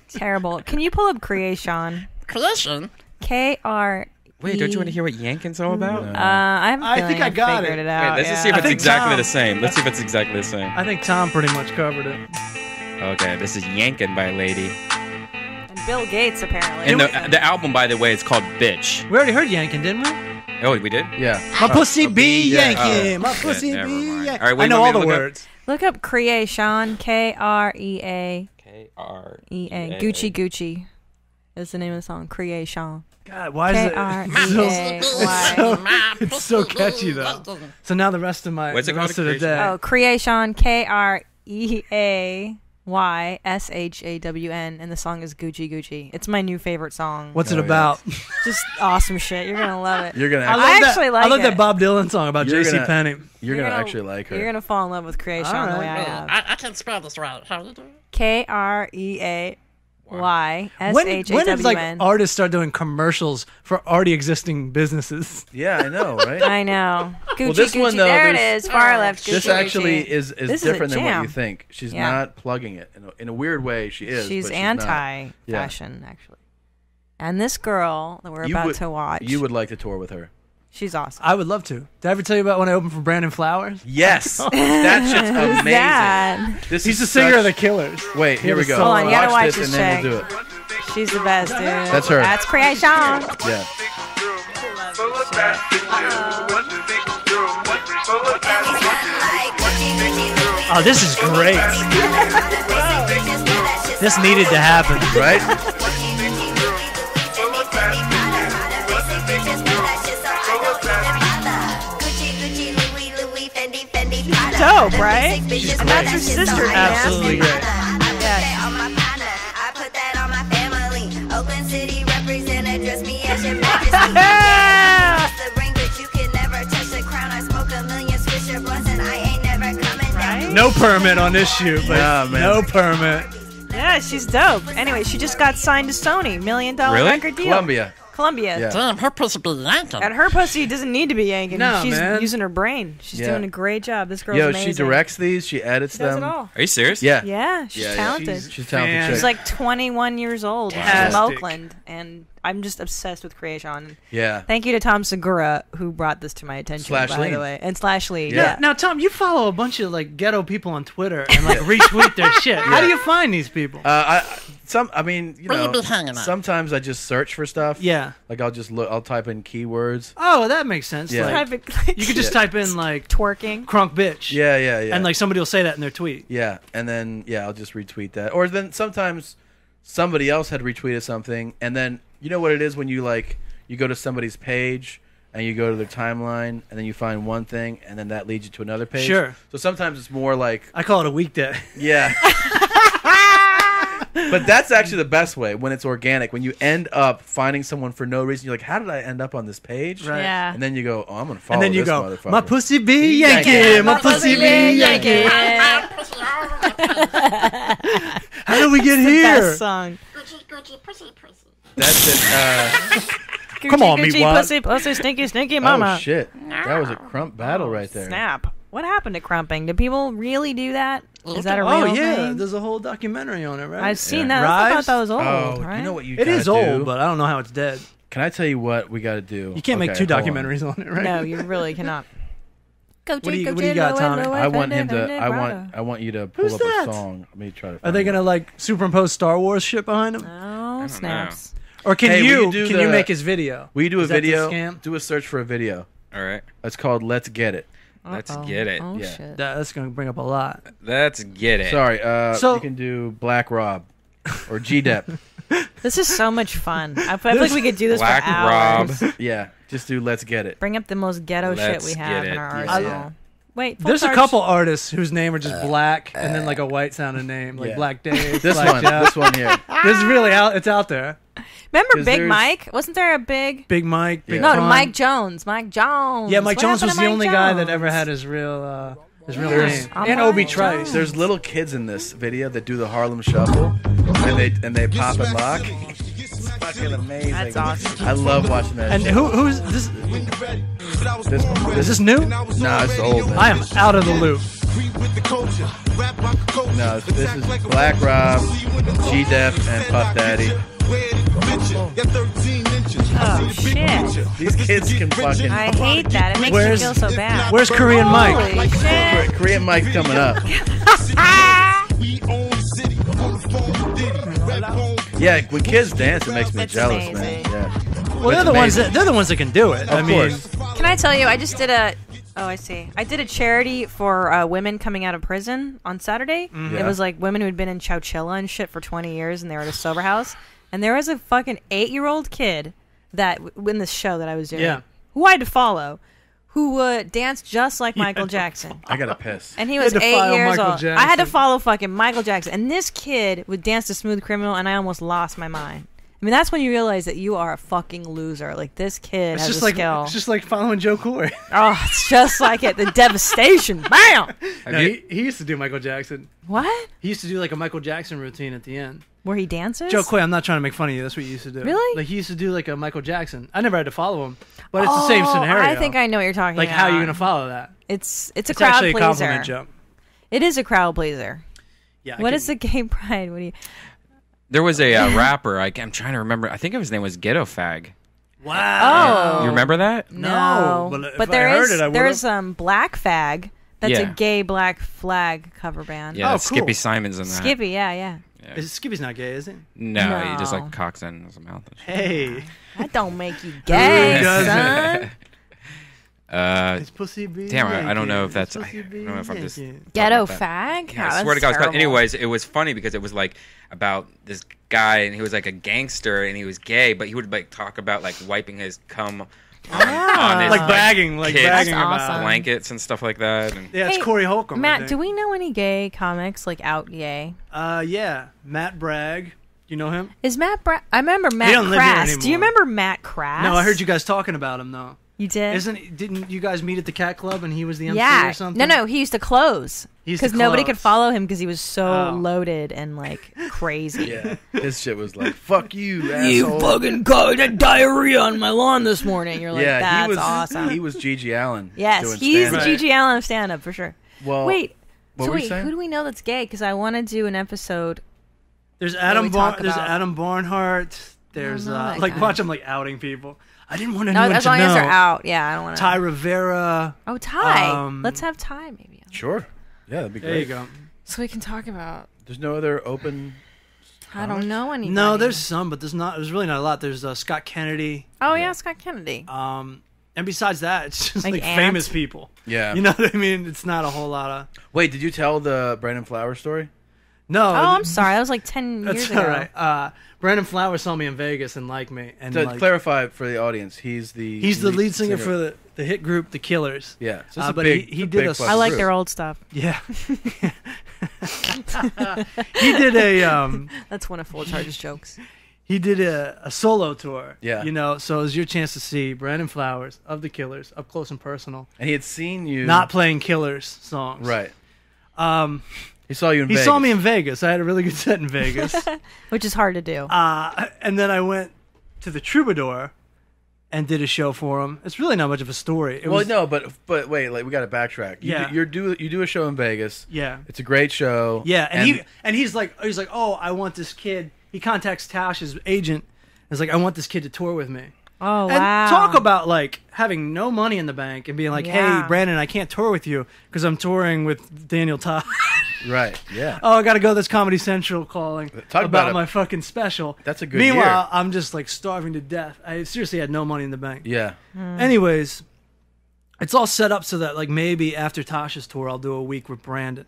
Terrible. Can you pull up Creation? Creation? K-R. Wait, don't you want to hear what yanking's all about? I think I got figured it. it out. Wait, let's just see if I it's think exactly Tom- the same. Let's see if it's exactly the same. I think Tom pretty much covered it. Okay, this is Yankin' by Lady. And Bill Gates, apparently. And the album, by the way, is called Bitch. We already heard yanking, didn't we? Oh, we did? Yeah. My pussy be yeah. yanking. Oh, My shit, pussy never be mind. yanking. All right, wait, I know you all want the me to look up? words. Look up Creation. K-R-E-A. K-R-E-A. Gucci Gucci is the name of the song. Creation. God, why is it? K-R-E-A-Y. It's so catchy though. So now the rest of my What's it the rest called? of the day. Oh, Creation. K-R-E-A-Y-S-H-A-W-N. And the song is Gucci Gucci. It's my new favorite song. What's it Oh, yeah. about? Just awesome shit. You're gonna love it. You're gonna. I actually like I love it. that Bob Dylan song about You're J.C. gonna- Penney. You're gonna actually like her. You're gonna fall in love with Creation All the way I right. have. I can't spell this right. How do you do it? K-R-E-A-Y-S-H-A-W-N. When did like artists start doing commercials for already existing businesses? Yeah, I know, right? I know. Gucci this Gucci. one, though, there it there's- is. Far left. Gucci, This actually Gucci. is This is a different than what jam. you think. She's Yeah. not plugging it in a weird way. She is. She's but she's not. anti-fashion, actually. And this girl that we're You about would- to watch, You would like to tour with her. she's awesome. I would love to. Did I ever tell you about when I opened for Brandon Flowers? Yes, that shit's Who's amazing. that? This He's is the singer such- of the Killers. Wait, here we go. Hold on, you gotta watch this this and then chick. we'll do it. She's the best, dude. That's her. That's Creation. Yeah. Oh, this is great. This needed to happen, right? Dope, right? And that's her sister. Absolutely great. No permit on this shoot, but Yeah, man. no permit. Yeah, she's dope. Anyway, she just got signed to Sony. $1 million Really? record deal. Columbia. Yeah. Damn, her pussy be yanking. And her pussy doesn't need to be yanking. No, She's man. using her brain. She's Yeah. doing a great job. This girl's Yo, amazing. she directs these. She edits She does them. it all. Are you serious? Yeah. Yeah, she's Yeah, talented. She's a talented Fan. chick. She's like 21 years old. She's from Fantastic. Oakland, and I'm just obsessed with Creation. Yeah. Thank you to Tom Segura who brought this to my attention. Slash by Lean. the way, and Slash Lee. Yeah. Yeah. Now, Tom, you follow a bunch of like ghetto people on Twitter and like retweet their shit. How do you find these people? I mean, you Where you know, be hanging out? sometimes I just search for stuff. Yeah. Like I'll just look. I'll type in keywords. Oh, that makes sense. Yeah. Like, you could just type in like twerking, crunk bitch. Yeah, yeah, yeah. And like somebody will say that in their tweet. Yeah, and then I'll just retweet that. Or then sometimes somebody else had retweeted something, and then You know what it is when you go to somebody's page and you go to their timeline and then you find one thing and then that leads you to another page. Sure. So sometimes it's more like I call it a weekday. Yeah. But that's actually the best way when it's organic. When you end up finding someone for no reason, you're like, "How did I end up on this page?" Right. Yeah. And then you go, "Oh, I'm gonna follow." And then you this go, motherfucker. "My pussy be Yankee, my pussy be Yankee." How did we get here? Best song. That's it. Come on, Gucci, meatwad. pussy, pussy, stinky, stinky, mama. Oh shit! That was a crump battle right there. Snap. What happened to crumping? Do people really do that? Is that a real Oh yeah, thing? there's a whole documentary on it, right? I've seen that. I thought that was old. Oh, right? you know what you It is gotta do? old, but I don't know how it's dead. Can I tell you what we got to do? You can't make two hold on. documentaries on it, right? No, you really cannot. What do you got, Tommy? I want him to. I want you to pull Who's up that? a song. Let me try to. Are they gonna like superimpose Star Wars shit behind him? Oh snaps! Or can Hey, you will you do can you the- make his video? Will you do a Is that the video? scam? Do a search for a video. All right. It's called "Let's Get It." Let's get it. Oh Yeah. shit! That's gonna bring up a lot. Let's get it. Sorry. So- you can do Black Rob or G-Dep. This is so much fun. I feel like we could do this Black for hours. Rob. Yeah, just do "Let's Get It." Bring up the most ghetto shit Let's we get have it. in our Yeah. arsenal. Wait, full There's a charge. couple artists whose name are just Black and then like a white sounding name, like Yeah. Black Dave. This Black one. Jeff. This one here. This is really out. It's out there. Remember 'Cause Big there's- Mike? Wasn't there a big? Big Mike. Big No, Pun. Mike Jones. Mike Jones. Yeah, Mike What Jones happened was to the Mike only guy that Jones? ever had his real There's- name. I'm And Mike Obi Jones. Trice. There's little kids in this video that do the Harlem Shuffle, and they pop and lock. It's fucking amazing. That's awesome. I love watching that. And shit. who's this? This one. Is this new? No, it's old. Man. I am out of the loop. No, this is Black Rob, G-Dep, and Puff Daddy. Oh shit! These kids can fucking. I hate that. It makes Where's- me feel so bad. Where's Korean Mike? Holy shit! Korean Mike's coming up. Yeah, when kids dance, it makes me It's jealous, amazing. man. Yeah. Well, they're the ones that can do it. Of I mean, course. Can I tell you? I just did a. Oh, I see. I did a charity for women coming out of prison on Saturday. Mm-hmm. It Yeah. was like women who had been in Chowchilla and shit for 20 years, and they were at a sober house. And there was a fucking 8-year-old kid that in this show that I was doing, Yeah. who I had to follow, who danced just like Michael Jackson. I gotta piss. And he You was had to 8 follow years Michael old. I had to Jackson. follow fucking Michael Jackson. And this kid would dance to Smooth Criminal, and I almost lost my mind. I mean, that's when you realize that you are a fucking loser. Like, this kid it's has just a like skill. it's just like following Joe Coy. Oh, it's just like it. The devastation. Bam! No, he used to do Michael Jackson. What? He used to do like a Michael Jackson routine at the end. Where he dances? Joe Coy, I'm not trying to make fun of you. That's what you used to do. Really? Like he used to do like a Michael Jackson. I never had to follow him, but it's the same scenario. I think I know what you're talking Like about. how are you gonna follow that? It's a It's crowd actually a pleaser. compliment, Joe. It is a crowd pleaser. Yeah. What is the gay pride? What do you? There was a rapper. I'm trying to remember. I think his name was Ghetto Fag. Wow. Oh. You remember that? No, but if but I there heard is it, I would've. there's Black Fag. That's a Yeah. gay Black Flag cover band. Yeah, Oh, Skippy cool. Simon's in that. Skippy, yeah. Skippy's not gay, is he? No, he just No. like cocks in his mouth. And shit. Hey. That don't make you gay, doesn't? son. His pussy be Damn, I don't know if His that's. I pussy be don't know if I'm just. Yankee. Ghetto talking about that. fag. Yeah, Oh, I swear to that's God. It was terrible. anyways, it was funny because it was like about this guy and he was like a gangster and he was gay, but he would like talk about like wiping his cum on his Like bragging, like kids' bragging That's about awesome. it. blankets and stuff like that. And Yeah, it's Hey, Corey Holcomb. I Matt, think. do we know any gay comics like out gay? Yeah, Matt Bragg. You know him? Is Matt I remember Matt don't live here Crass. Do you anymore. remember Matt Crass? No, I heard you guys talking about him though. You did? Didn't you guys meet at the Cat Club and he was the MC Yeah. or something? No, he used to close. He used to Because nobody could close. follow him because he was so Oh. loaded and like crazy. Yeah, his shit was like, "Fuck you, You asshole." fucking caught diarrhea on my lawn this morning. You're like, Yeah, that's he was awesome. He was Gigi Allen. Yes, doing he's the stand-up. Gigi Allen of stand-up for sure. Well, wait, what so were you wait, saying? who do we know that's gay? Because I want to do an episode. There's we Adam. talk There's about- Adam Barnhart. There's know that like guy. watch him like outing people. I didn't want No, anyone as to long know. as they're out. Yeah, I don't want to. Ty Rivera. Oh, Ty. Um, Let's have Ty maybe. Sure. Yeah, that'd be great. There you go. So we can talk about. There's no other open. I don't know anybody. No, there's some, but there's not. There's really not a lot. There's Scott Kennedy. Oh yeah, Scott Kennedy. And besides that, it's just Like like Ant? famous people. Yeah. You know what I mean? It's not a whole lot of. Wait, did you tell the Brandon Flowers story? No. Oh, I'm sorry. That was like 10 years That's ago. all right. Brandon Flowers saw me in Vegas and liked me. And To like, clarify for the audience, he's the lead singer for the hit group The Killers. Yeah, so it's a but big- he a did big a. fucking I like group. their old stuff. Yeah. He did a. That's one of Fulchiron's jokes. He did a solo tour. Yeah. You know, so it was your chance to see Brandon Flowers of The Killers up close and personal. And he had seen you Not playing Killers songs. right. He saw you in He Vegas. saw me in Vegas. I had a really good set in Vegas. Which is hard to do. And then I went to the Troubadour and did a show for him. It's really not much of a story. It Well, was, no, but wait, like we got to backtrack. Yeah. You do a show in Vegas. Yeah. It's a great show. Yeah, and he's like, oh, I want this kid. He contacts Tash's agent. And is like, I want this kid to tour with me. Oh, And wow. talk about like having no money in the bank and being like, Yeah. hey, Brandon, I can't tour with you because I'm touring with Daniel Tosh. Right. Yeah. Oh, I got to go to this Comedy Central calling Talk about about my fucking special. That's a good Meanwhile, year. I'm just like starving to death. I seriously had no money in the bank. Yeah. Anyways, it's all set up so that like maybe after Tasha's tour, I'll do a week with Brandon,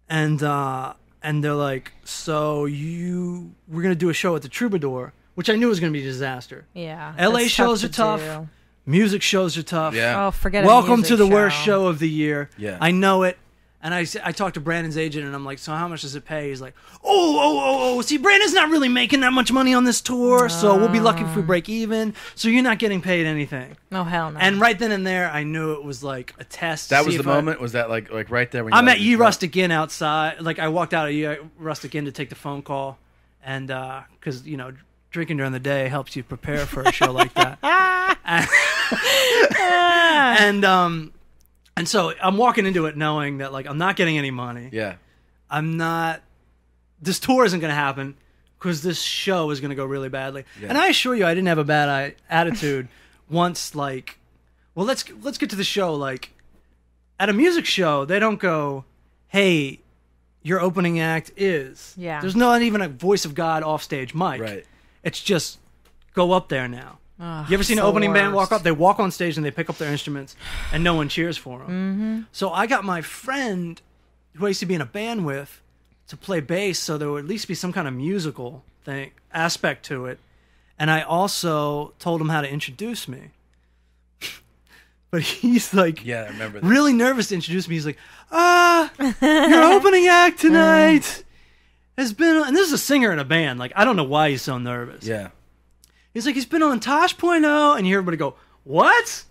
and they're like, so we're gonna do a show at the Troubadour, which I knew was gonna be a disaster. Yeah. LA that's shows are to tough. do. Music shows are tough. Yeah. Oh, forget a Welcome music to the worst show. show of the year. Yeah. I know it. And I talked to Brandon's agent, and I'm like, so how much does it pay? He's like, oh. See, Brandon's not really making that much money on this tour, so we'll be lucky if we break even. So you're not getting paid anything. Oh, hell no. And right then and there, I knew it was like a test. to That see was the if I- moment. Was that like right there when I'm you at Ye Rustic Inn outside. Like I walked out of Ye Rustic Inn to take the phone call, and because drinking during the day helps you prepare for a show like that. And so I'm walking into it knowing that like I'm not getting any money. Yeah. I'm not. This tour isn't going to happen because this show is going to go really badly. Yeah. And I assure you, I didn't have a bad attitude once. Like, well, let's get to the show. Like, at a music show, they don't go, "Hey, your opening act is." Yeah. There's not even a voice of God offstage mic. Right. It's just go up there now. Ugh, You ever seen an the opening band walk worst. up? They walk on stage and they pick up their instruments, and no one cheers for them. Mm-hmm. So I got my friend, who I used to be in a band with, to play bass, so there would at least be some kind of musical thing aspect to it. And I also told him how to introduce me. But he's like, Yeah, I remember that. really nervous to introduce me. He's like, your opening act tonight has been, and this is a singer in a band. Like, I don't know why he's so nervous. Yeah. He's like, he's been on Tosh.0, and you hear everybody go, what?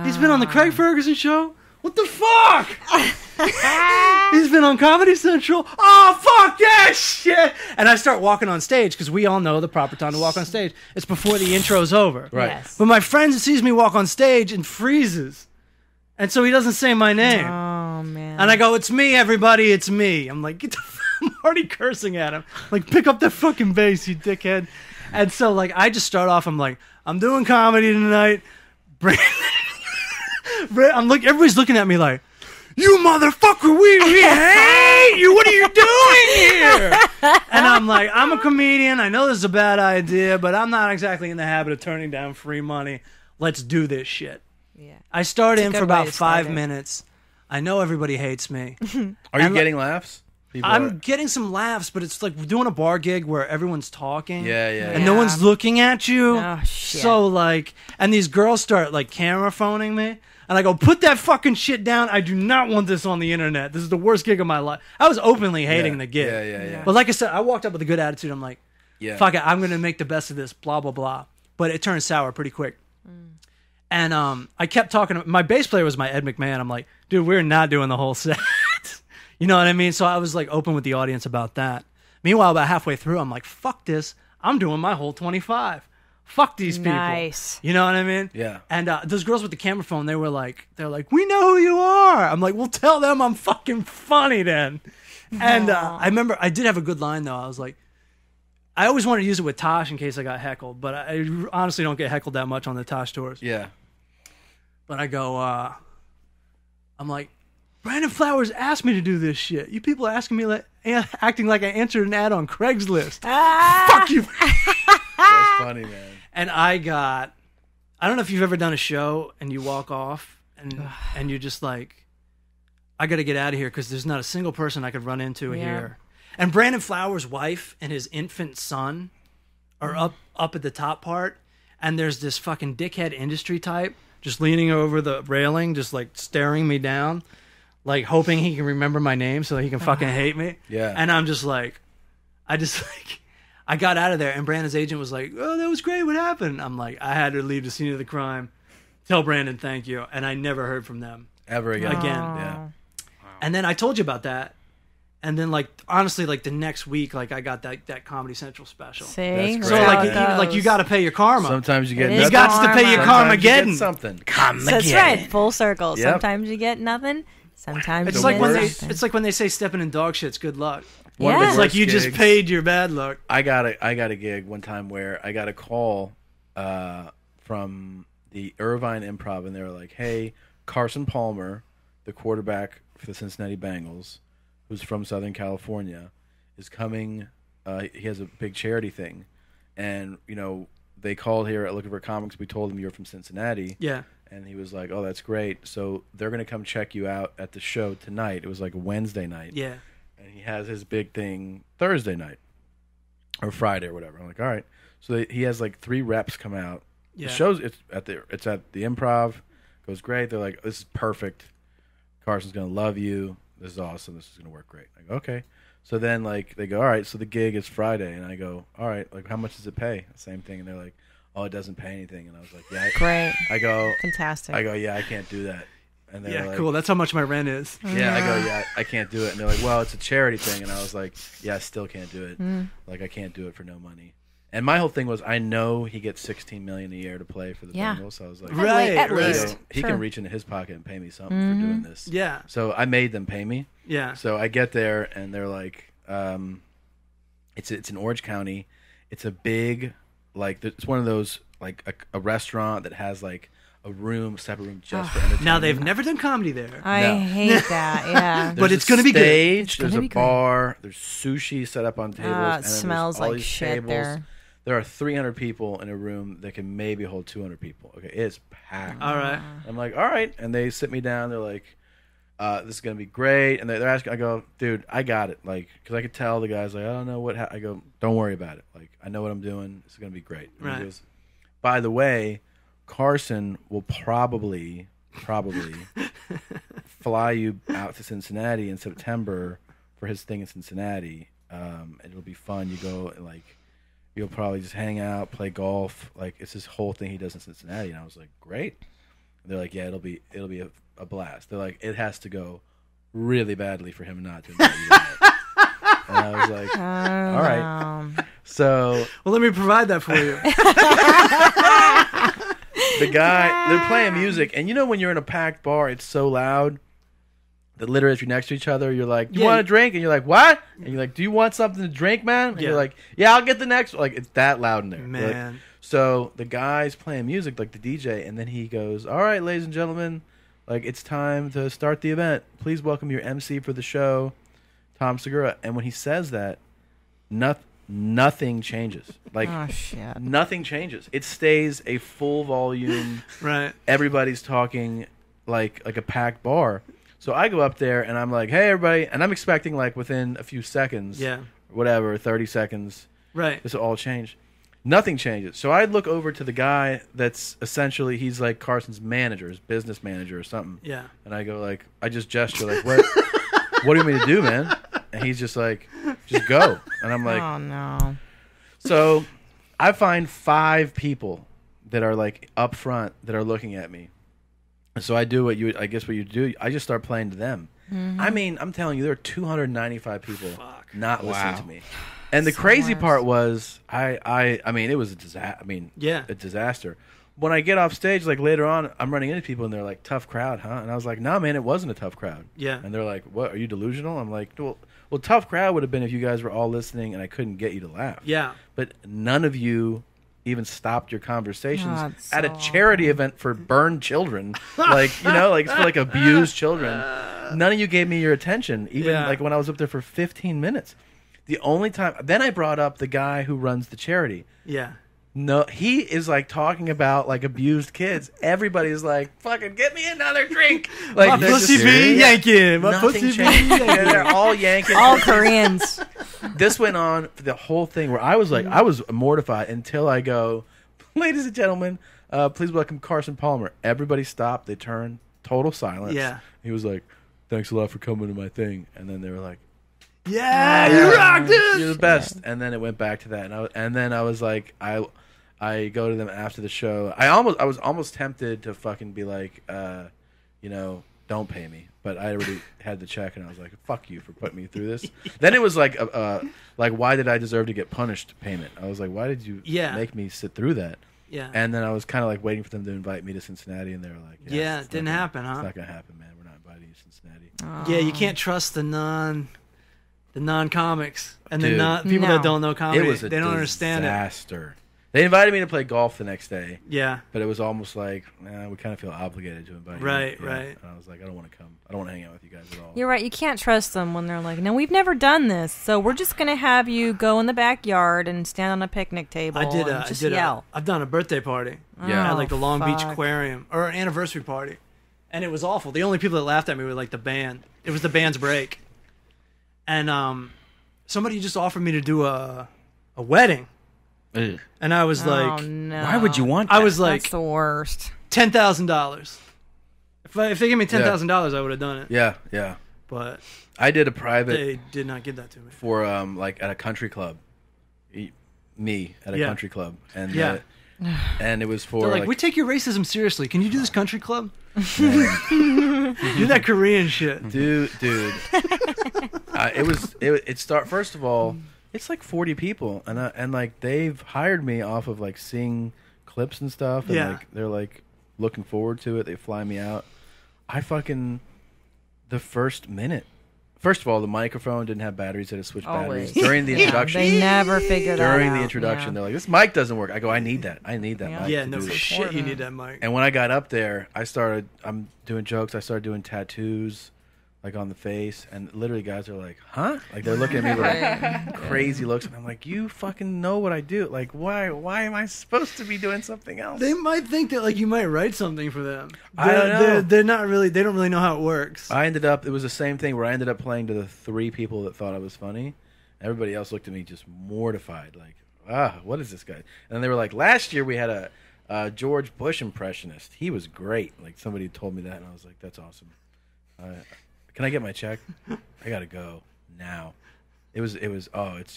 He's been on the Craig Ferguson show? What the fuck? He's been on Comedy Central? Oh, fuck that shit! And I start walking on stage, because we all know the proper time to walk on stage. It's before the intro's over. Right. Yes. But my friend sees me walk on stage and freezes. And so he doesn't say my name. Oh, man. And I go, it's me, everybody, it's me. I'm like, I'm already cursing at him. Like, pick up that fucking bass, you dickhead. And so, like, I just start off, I'm like, I'm doing comedy tonight. Everybody's looking at me like, you motherfucker, we hate you. What are you doing here? And I'm like, I'm a comedian. I know this is a bad idea, but I'm not exactly in the habit of turning down free money. Let's do this shit. Yeah. I start It's a in good for way about to start 5 it. minutes. I know everybody hates me. Are you And, getting laughs? People I'm are- getting some laughs, but it's like we're doing a bar gig where everyone's talking. Yeah, yeah. And no Yeah. one's looking at you. Oh, shit. So, like, and these girls start, like, camera phoning me. And I go, put that fucking shit down. I do not want this on the internet. This is the worst gig of my life. I was openly hating Yeah, the gig. yeah. But like I said, I walked up with a good attitude. I'm like, Yeah. fuck it, I'm going to make the best of this, blah, blah, blah. But it turned sour pretty quick. And I kept talking. My bass player was my Ed McMahon. I'm like, dude, we're not doing the whole set. You know what I mean? So I was like open with the audience about that. Meanwhile, about halfway through, I'm like, fuck this. I'm doing my whole 25. Fuck these people. Nice. You know what I mean? Yeah. And those girls with the camera phone, they're like, we know who you are. I'm like, well, tell them I'm fucking funny then. And I remember I did have a good line though. I was like, I always wanted to use it with Tosh in case I got heckled, but I honestly don't get heckled that much on the Tosh tours. Yeah. But I go, I'm like, Brandon Flowers asked me to do this shit. You people are asking me like, acting like I answered an ad on Craigslist. Fuck you. That's funny, man. And I don't know if you've ever done a show and you walk off and you're just like, I got to get out of here because there's not a single person I could run into Yeah. here. And Brandon Flowers' wife and his infant son are up at the top part, and there's this fucking dickhead industry type just leaning over the railing, just like staring me down, like hoping he can remember my name so that he can fucking hate me. Yeah. And I'm just like, I got out of there, and Brandon's agent was like, "Oh, that was great. What happened?" I'm like, I had to leave the scene of the crime. Tell Brandon thank you, and I never heard from them ever again. Yeah. And then I told you about that. And then, like, honestly, like the next week, like I got that Comedy Central special. See, That's so like you got to pay your karma. Sometimes you get you got to pay your karma again. Something. That's right, full circle. Yep. Sometimes you get nothing. Sometimes It's you like get when nothing. it's like when they say stepping in dog shit's good luck. One of the It's like worst you just gigs. paid your bad luck. I got a gig one time where I got a call from the Irvine Improv, and they were like, "Hey, Carson Palmer, the quarterback for the Cincinnati Bengals, who's from Southern California, is coming. He has a big charity thing, and they called here looking for comics. We told him you're from Cincinnati. Yeah." And he was like, "Oh, that's great. So they're going to come check you out at the show tonight." It was like a Wednesday night. Yeah. And he has his big thing Thursday night or Friday or whatever. I'm like, all right. So he has like 3 reps come out. Yeah. The show's it's at the Improv. Goes great. They're like, this is perfect. Carson's going to love you. This is awesome. This is going to work great. I go, okay. So then like they go, all right. So the gig is Friday, and I go, all right. Like, how much does it pay? Same thing. And they're like, oh, it doesn't pay anything. And I was like, yeah. Great. I go, fantastic. I go, yeah, I can't do that. And they're Yeah, like, cool. That's how much my rent is. Yeah, I go, yeah, I can't do it. And they're like, well, it's a charity thing. And I was like, yeah, I still can't do it. Like, I can't do it for no money. And my whole thing was, I know he gets $16 million a year to play for the Bengals. So I was like, at least. He Sure. can reach into his pocket and pay me something for doing this. Yeah. So I made them pay me. Yeah. So I get there, and they're like, it's in Orange County. It's a big, like, it's one of those, like, a restaurant that has, like, a separate room just for entertainment. Now they've never done comedy there. I hate that. Yeah. But it's going to be good. Stage, there's a bar, there's sushi set up on tables. It and then there's smells all like these shit tables. there. There are 300 people in a room that can maybe hold 200 people. Okay, it's packed. All right. I'm like, all right. And they sit me down. They're like, this is going to be great. And they're asking, I go, dude, I got it. Like, because I could tell the guy's like, I don't know what, I go, don't worry about it. Like, I know what I'm doing. It's going to be great. And Right. he goes, by the way, Carson will probably fly you out to Cincinnati in September for his thing in Cincinnati. And it'll be fun. You go and like, you'll probably just hang out, play golf. Like, it's this whole thing he does in Cincinnati. And I was like, great. And they're like, yeah, it'll be a blast. They're like, it has to go really badly for him not to invite you out. And I was like, all right. So, well, let me provide that for you. the guy, they're playing music, and when you're in a packed bar, it's so loud that literally if you're next to each other, you're like, do you want a drink? And you're like, what? And you're like, do you want something to drink, man? And you're like, yeah, I'll get the next one. Like, it's that loud in there. Man. Like, so the guy's playing music, like the DJ, and then he goes, all right, ladies and gentlemen, like, it's time to start the event. Please welcome your MC for the show, Tom Segura. And when he says that, nothing changes. Like, oh, shit. Nothing changes. It stays a full volume. Right. Everybody's talking like a packed bar. So I go up there and I'm like, hey, everybody. And I'm expecting like within a few seconds, whatever, 30 seconds, right, this will all change. Nothing changes. So I look over to the guy that's essentially, he's like Carson's manager, his business manager or something. Yeah. And I go like, I just gesture like, what do you want me to do, man? And he's just like, just go. And I'm like, oh, no. So I find 5 people that are like up front that are looking at me. So I do what you do. I just start playing to them. Mm-hmm. I mean, I'm telling you, there are 295 people not listening to me. And the crazy part was, I mean, it was a disaster. I mean, a disaster. When I get off stage, like later on, I'm running into people and they're like, tough crowd, huh? And I was like, nah, man, it wasn't a tough crowd. Yeah. And they're like, what, are you delusional? I'm like, well, tough crowd would have been if you guys were all listening and I couldn't get you to laugh. Yeah. But none of you even stopped your conversations Oh, at a charity event for burned children. Like, like for like abused children. None of you gave me your attention, even like when I was up there for 15 minutes. The only time, then I brought up the guy who runs the charity. Yeah. No, he is like talking about like abused kids. Everybody's like, "Fucking get me another drink." Like My pussy be yanking. My Nothing pussy be changed. yanking. They're all yanking. All Koreans. This went on for the whole thing where I was like, I was mortified until I go, "Ladies and gentlemen, please welcome Carson Palmer." Everybody stopped. They turned. Total silence. Yeah. He was like, "Thanks a lot for coming to my thing," and then they were like, Yeah, you rocked it. "You're the best." And then it went back to that, and then I was like, I go to them after the show. I was almost tempted to fucking be like, don't pay me, but I already had the check, and I was like, fuck you for putting me through this. Then it was like, why did I deserve to get punished payment? I was like, why did you make me sit through that? Yeah. And then I was kind of like waiting for them to invite me to Cincinnati, and they were like, yeah, it didn't happen, huh? It's not gonna happen, man. We're not inviting you to Cincinnati. Yeah, you can't trust the non-comics and Dude. the people that don't know comedy. It was a they don't understand it. disaster. They invited me to play golf the next day. Yeah. But it was almost like, we kind of feel obligated to invite you. Right, Yeah. right. And I was like, I don't want to come. I don't want to hang out with you guys at all. You're right. You can't trust them when they're like, "No, we've never done this, so we're just gonna have you go in the backyard and stand on a picnic table and just yell." I've done a birthday party. Yeah. At like the Long Beach fuck. Aquarium or an anniversary party, and it was awful. The only people that laughed at me were like the band. It was the band's break, and somebody just offered me to do a wedding. Ugh. And I was like, no. Why would you want that? I was like, That's the worst. $10,000. If they gave me $10,000, I would have done it. Yeah, yeah. But I did a private. they did not give that to me. For like at a country club. Me at a country club, and Yeah. And it was for They're like, we take your racism seriously. Can you do this country club? Do that Korean shit, dude. First of all, it's like 40 people, and like they've hired me off of like seeing clips and stuff, and Yeah. like they're like looking forward to it. They fly me out. The first minute. First of all, the microphone didn't have batteries; it had switched Always. batteries during the Yeah, introduction. they never figured that during the out. introduction. Yeah. They're like, "This mic doesn't work." I go, "I need that. I need that mic." Yeah, to no do this." shit. You need that mic. And when I got up there, I'm doing jokes. I started doing tattoos, like on the face, and literally guys are like, "Huh?" Like they're looking at me with like crazy looks, and I'm like, "You fucking know what I do? Like, why am I supposed to be doing something else?" They might think that like you might write something for them. I don't know. They're not really. They don't really know how it works. It was the same thing where I ended up playing to the 3 people that thought I was funny. Everybody else looked at me just mortified, like, what is this guy? And they were like, last year we had a George Bush impressionist. He was great. Like somebody told me that, and I was like, that's awesome. Can I get my check? I gotta go now. It's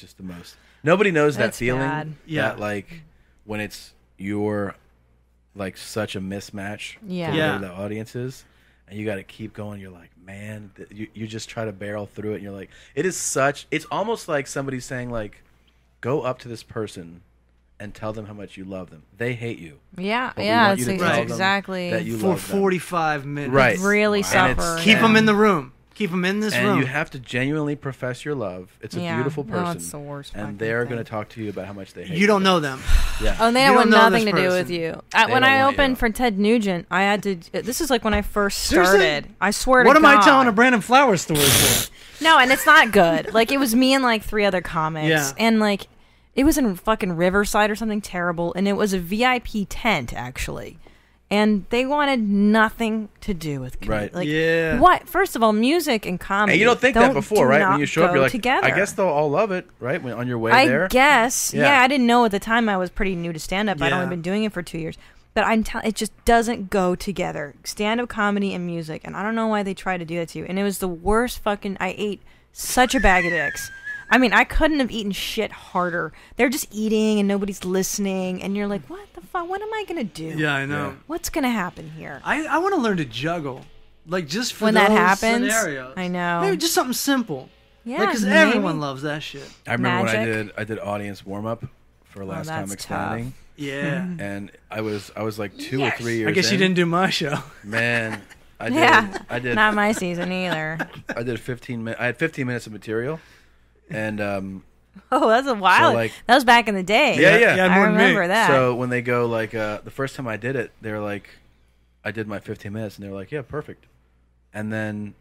just the most. Nobody knows that That's feeling. bad. Yeah. That like when it's your like such a mismatch Yeah. to Yeah. where the audience is, and you got to keep going. You're like, man, you just try to barrel through it, and you're like, it's almost like somebody saying like, go up to this person and tell them how much you love them. They hate you. Yeah, But we yeah, want you that's to tell them exactly. that you For love them. 45 minutes. Right. Really And suffer. Keep them in the room. Keep them in this And room. you have to genuinely profess your love. It's a Yeah. beautiful No, person. it's the worst fucking and they're thing. going to talk to you about how much they hate You don't know them. Yeah. Oh, and they You want don't know nothing to this do with person. you. They When don't I want opened you. for Ted Nugent, I had to. This is like when I first Seriously? started. I swear to What God. am I telling a Brandon Flowers story for? No, and it's not good. Like, it was me and like 3 other comics. Yeah. And like, it was in fucking Riverside or something terrible. And it was a VIP tent, actually. And they wanted nothing to do with comedy. Right. Like, Yeah. what? First of all, music and comedy. And you don't think that before, do right? not When you show up, go you're like, together. I guess they'll all love it, right? When on your way I there. guess. Yeah. Yeah. I didn't know at the time. I was pretty new to stand up. I'd Yeah. only been doing it for 2 years. But it just doesn't go together. Stand up comedy and music. And I don't know why they try to do that to you. And it was the worst fucking. I ate such a bag of dicks. I mean, I couldn't have eaten shit harder. They're just eating and nobody's listening. And you're like, what the fuck? What am I going to do? Yeah, I know. What's going to happen here? I want to learn to juggle. Like, just for When those that happens, scenarios. I know. Maybe just something simple. Yeah, Because maybe. everyone loves that shit. I remember when Magic. I did audience warm up for Last that's Comic tough. Standing, Yeah. and I was like 2 or 3 years. I guess you in. didn't do my show. Man, I did. Yeah. I did. Not my season either. I did 15 minutes. I had 15 minutes of material, and Oh, that's a while. So, like- that was back in the day. Yeah. I remember that. So when they go like the first time I did it, they're like, I did my 15 minutes, and they were like, yeah, perfect. And then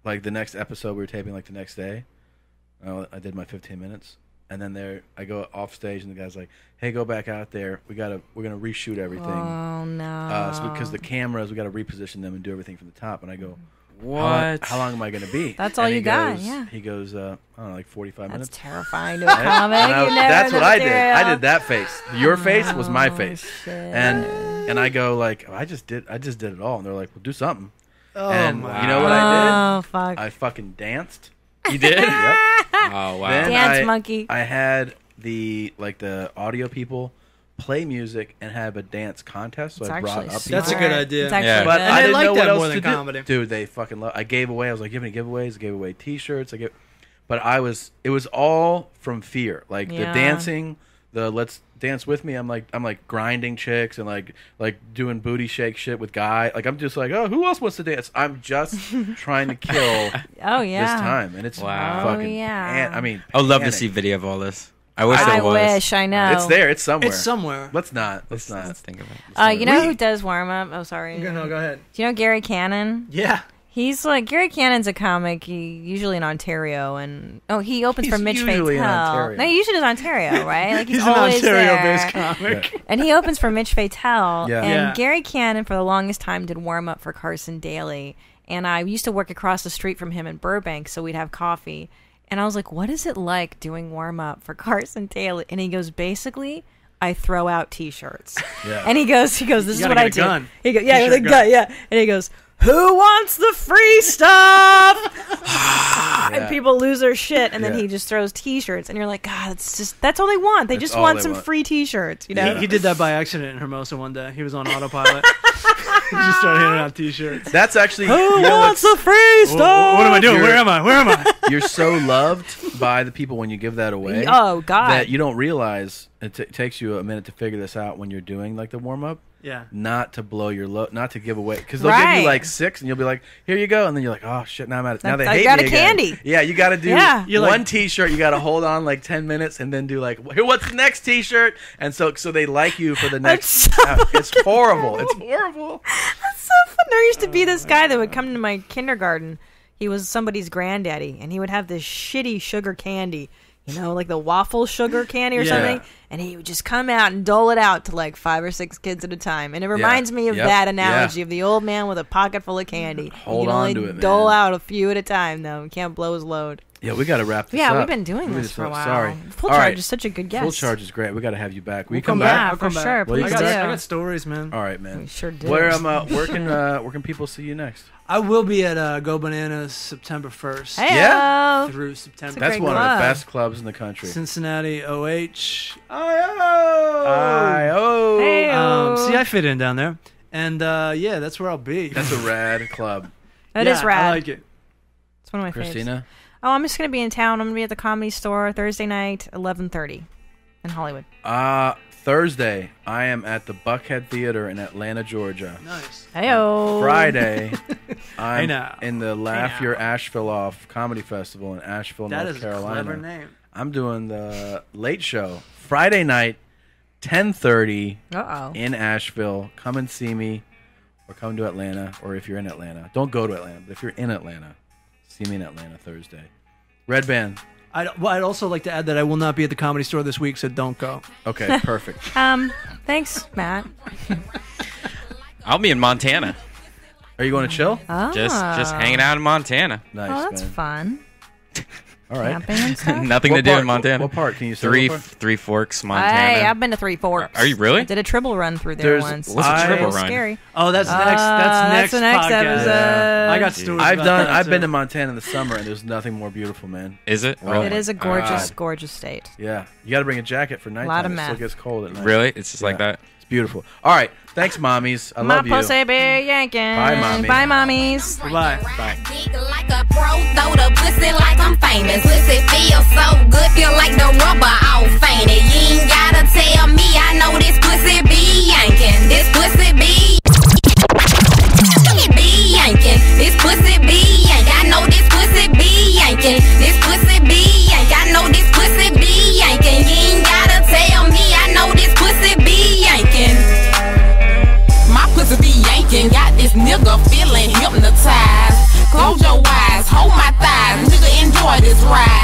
like the next episode we were taping like the next day, I did my 15 minutes, and then I go off stage, and the guy's like, "Hey, go back out there. We're gonna reshoot everything." Oh no! So because the cameras, we got to reposition them and do everything from the top. And I go, "What? How long am I gonna be?" That's all you got. Yeah. He goes, I don't know, like 45 minutes. That's terrifying to a comic. That's what I did. I did that face. Your face was my face. Shit. And I go like, I just did it all. And they're like, well, do something. Oh, and wow. you know what I did? Oh, fuck. I fucking danced. You did? Yep. Oh, wow. Then Dance monkey. I had the audio people play music and have a dance contest. So I brought up. That's a good idea. It's actually but good. I didn't like know that what more else than to comedy. do. Dude, they fucking love. I gave away. I was like giving giveaways. I gave away T-shirts. But it was all from fear. Like the dancing, the let's dance with me. I'm like grinding chicks and like doing booty shake shit with guy. Like I'm just like, oh, who else wants to dance? I'm just trying to kill. Oh yeah. This time, and it's fucking. yeah. I mean, I would love to see video of all this. I wish there was. I wish. I know. It's there. It's somewhere. It's somewhere. Let's not think of it. You know who does warm up? Oh, sorry. No, go ahead. Do you know Gary Cannon? Yeah. He's like Gary Cannon's a comic. He usually in Ontario, and he opens for Mitch Fatel. No, he usually is Ontario, right? Like he's always an there. Ontario-based comic. Yeah. And he opens for Mitch Fatel. Yeah. And Gary Cannon for the longest time did warm up for Carson Daly. And I used to work across the street from him in Burbank, so we'd have coffee. And I was like, "What is it like doing warm up for Carson Daly?" And he goes, "Basically, I throw out T-shirts." Yeah. And he goes, "This is what I do." Gun. He goes, "Yeah, with a gun, yeah." And he goes, "Who wants the free stuff?" And people lose their shit, and then he just throws T-shirts, and you're like, God, that's all they want. They just want some free T-shirts, you know? He did that by accident in Hermosa one day. He was on autopilot. He just started handing out T-shirts. That's actually Who wants the free stuff? What am I doing? Where am I? You're so loved by the people when you give that away. Oh God! That you don't realize it takes you a minute to figure this out when you're doing like the warm up. Yeah. Not to blow your load, not to give away, because they'll give you like 6, and you'll be like, "Here you go," and then you're like, "Oh shit, now I'm at it." Now they hate got me a again. candy. Yeah, you got to do one T-shirt. You got to hold on like 10 minutes, and then do like, "What's the next T-shirt?" And so they like you for the next. It's horrible. It's horrible. That's so fun. There used to be this guy that would come to my kindergarten. He was somebody's granddaddy, and he would have this shitty sugar candy. You know, like the waffle sugar candy or something. And he would just come out and dole it out to like 5 or 6 kids at a time. And it reminds me of that analogy of the old man with a pocket full of candy. Hold you can on only to it, man. dole out a few at a time, though. You can't blow his load. Yeah, we got to wrap this up. Yeah, we've been doing this for a while. Sorry. Fulchiron is such a good guest. Fulchiron is great. We got to have you back. We'll come back. back? Yeah, for sure. Well, Please do. I got stories, man. All right, man. We sure do. Where can people see you next? I will be at Go Bananas September 1st. Hey, through September. That's great one of club. the best clubs in the country. Cincinnati OH. I See, I fit in down there. And yeah, that's where I'll be. That's a rad club. That is rad. I like it. It's one of my favorites. Christina? Oh, I'm just going to be in town. I'm going to be at the Comedy Store Thursday night, 11:30 in Hollywood. Thursday, I am at the Buckhead Theater in Atlanta, Georgia. Nice. Heyo. Friday, I'm Hey now. in the Laugh Your Asheville Off Comedy Festival in Asheville, That North is Carolina. a clever name. I'm doing the late show Friday night, 10:30 in Asheville. Come and see me, or come to Atlanta, or if you're in Atlanta, don't go to Atlanta. But if you're in Atlanta, see me in Atlanta Thursday. Redban. I'd also like to add that I will not be at the Comedy Store this week, so don't go. Okay, perfect. Thanks, Matt. I'll be in Montana. Are you going to chill? Oh. Just hanging out in Montana. Nice, Oh, that's man. fun. All right. Camping and stuff. Nothing to do in Montana. What part? Can you say Three Forks, Montana. Hey, I've been to Three Forks. Are you really? I did a triple run through there once. What's a triple run? Scary. Oh, that's next. That's the next podcast. episode. Yeah. I got stories. I've been to Montana in the summer, and there's nothing more beautiful, man. Is it? Oh It my is a gorgeous, God. gorgeous state. Yeah, you got to bring a jacket for nighttime. Lot of it still meth. gets cold at night. Really? It's just like that? It's beautiful. All right, thanks, mommies. I love you. My pussy be yanking. Bye, mommy. Bye, mommies. Bye. Dick like a pro, throw the pussy like I'm famous. Pussy feel so good, feel like the rubber all fainted. You ain't gotta tell me, I know this pussy be yanking. This pussy be yanking. This pussy be yanking. I know this pussy be yanking. This pussy be yanking. I know this pussy be yanking. You ain't gotta tell me, I know this pussy be yanking. My pussy be yanking, got this nigga feeling hypnotized. Close your eyes, hold my thighs, nigga enjoy this ride.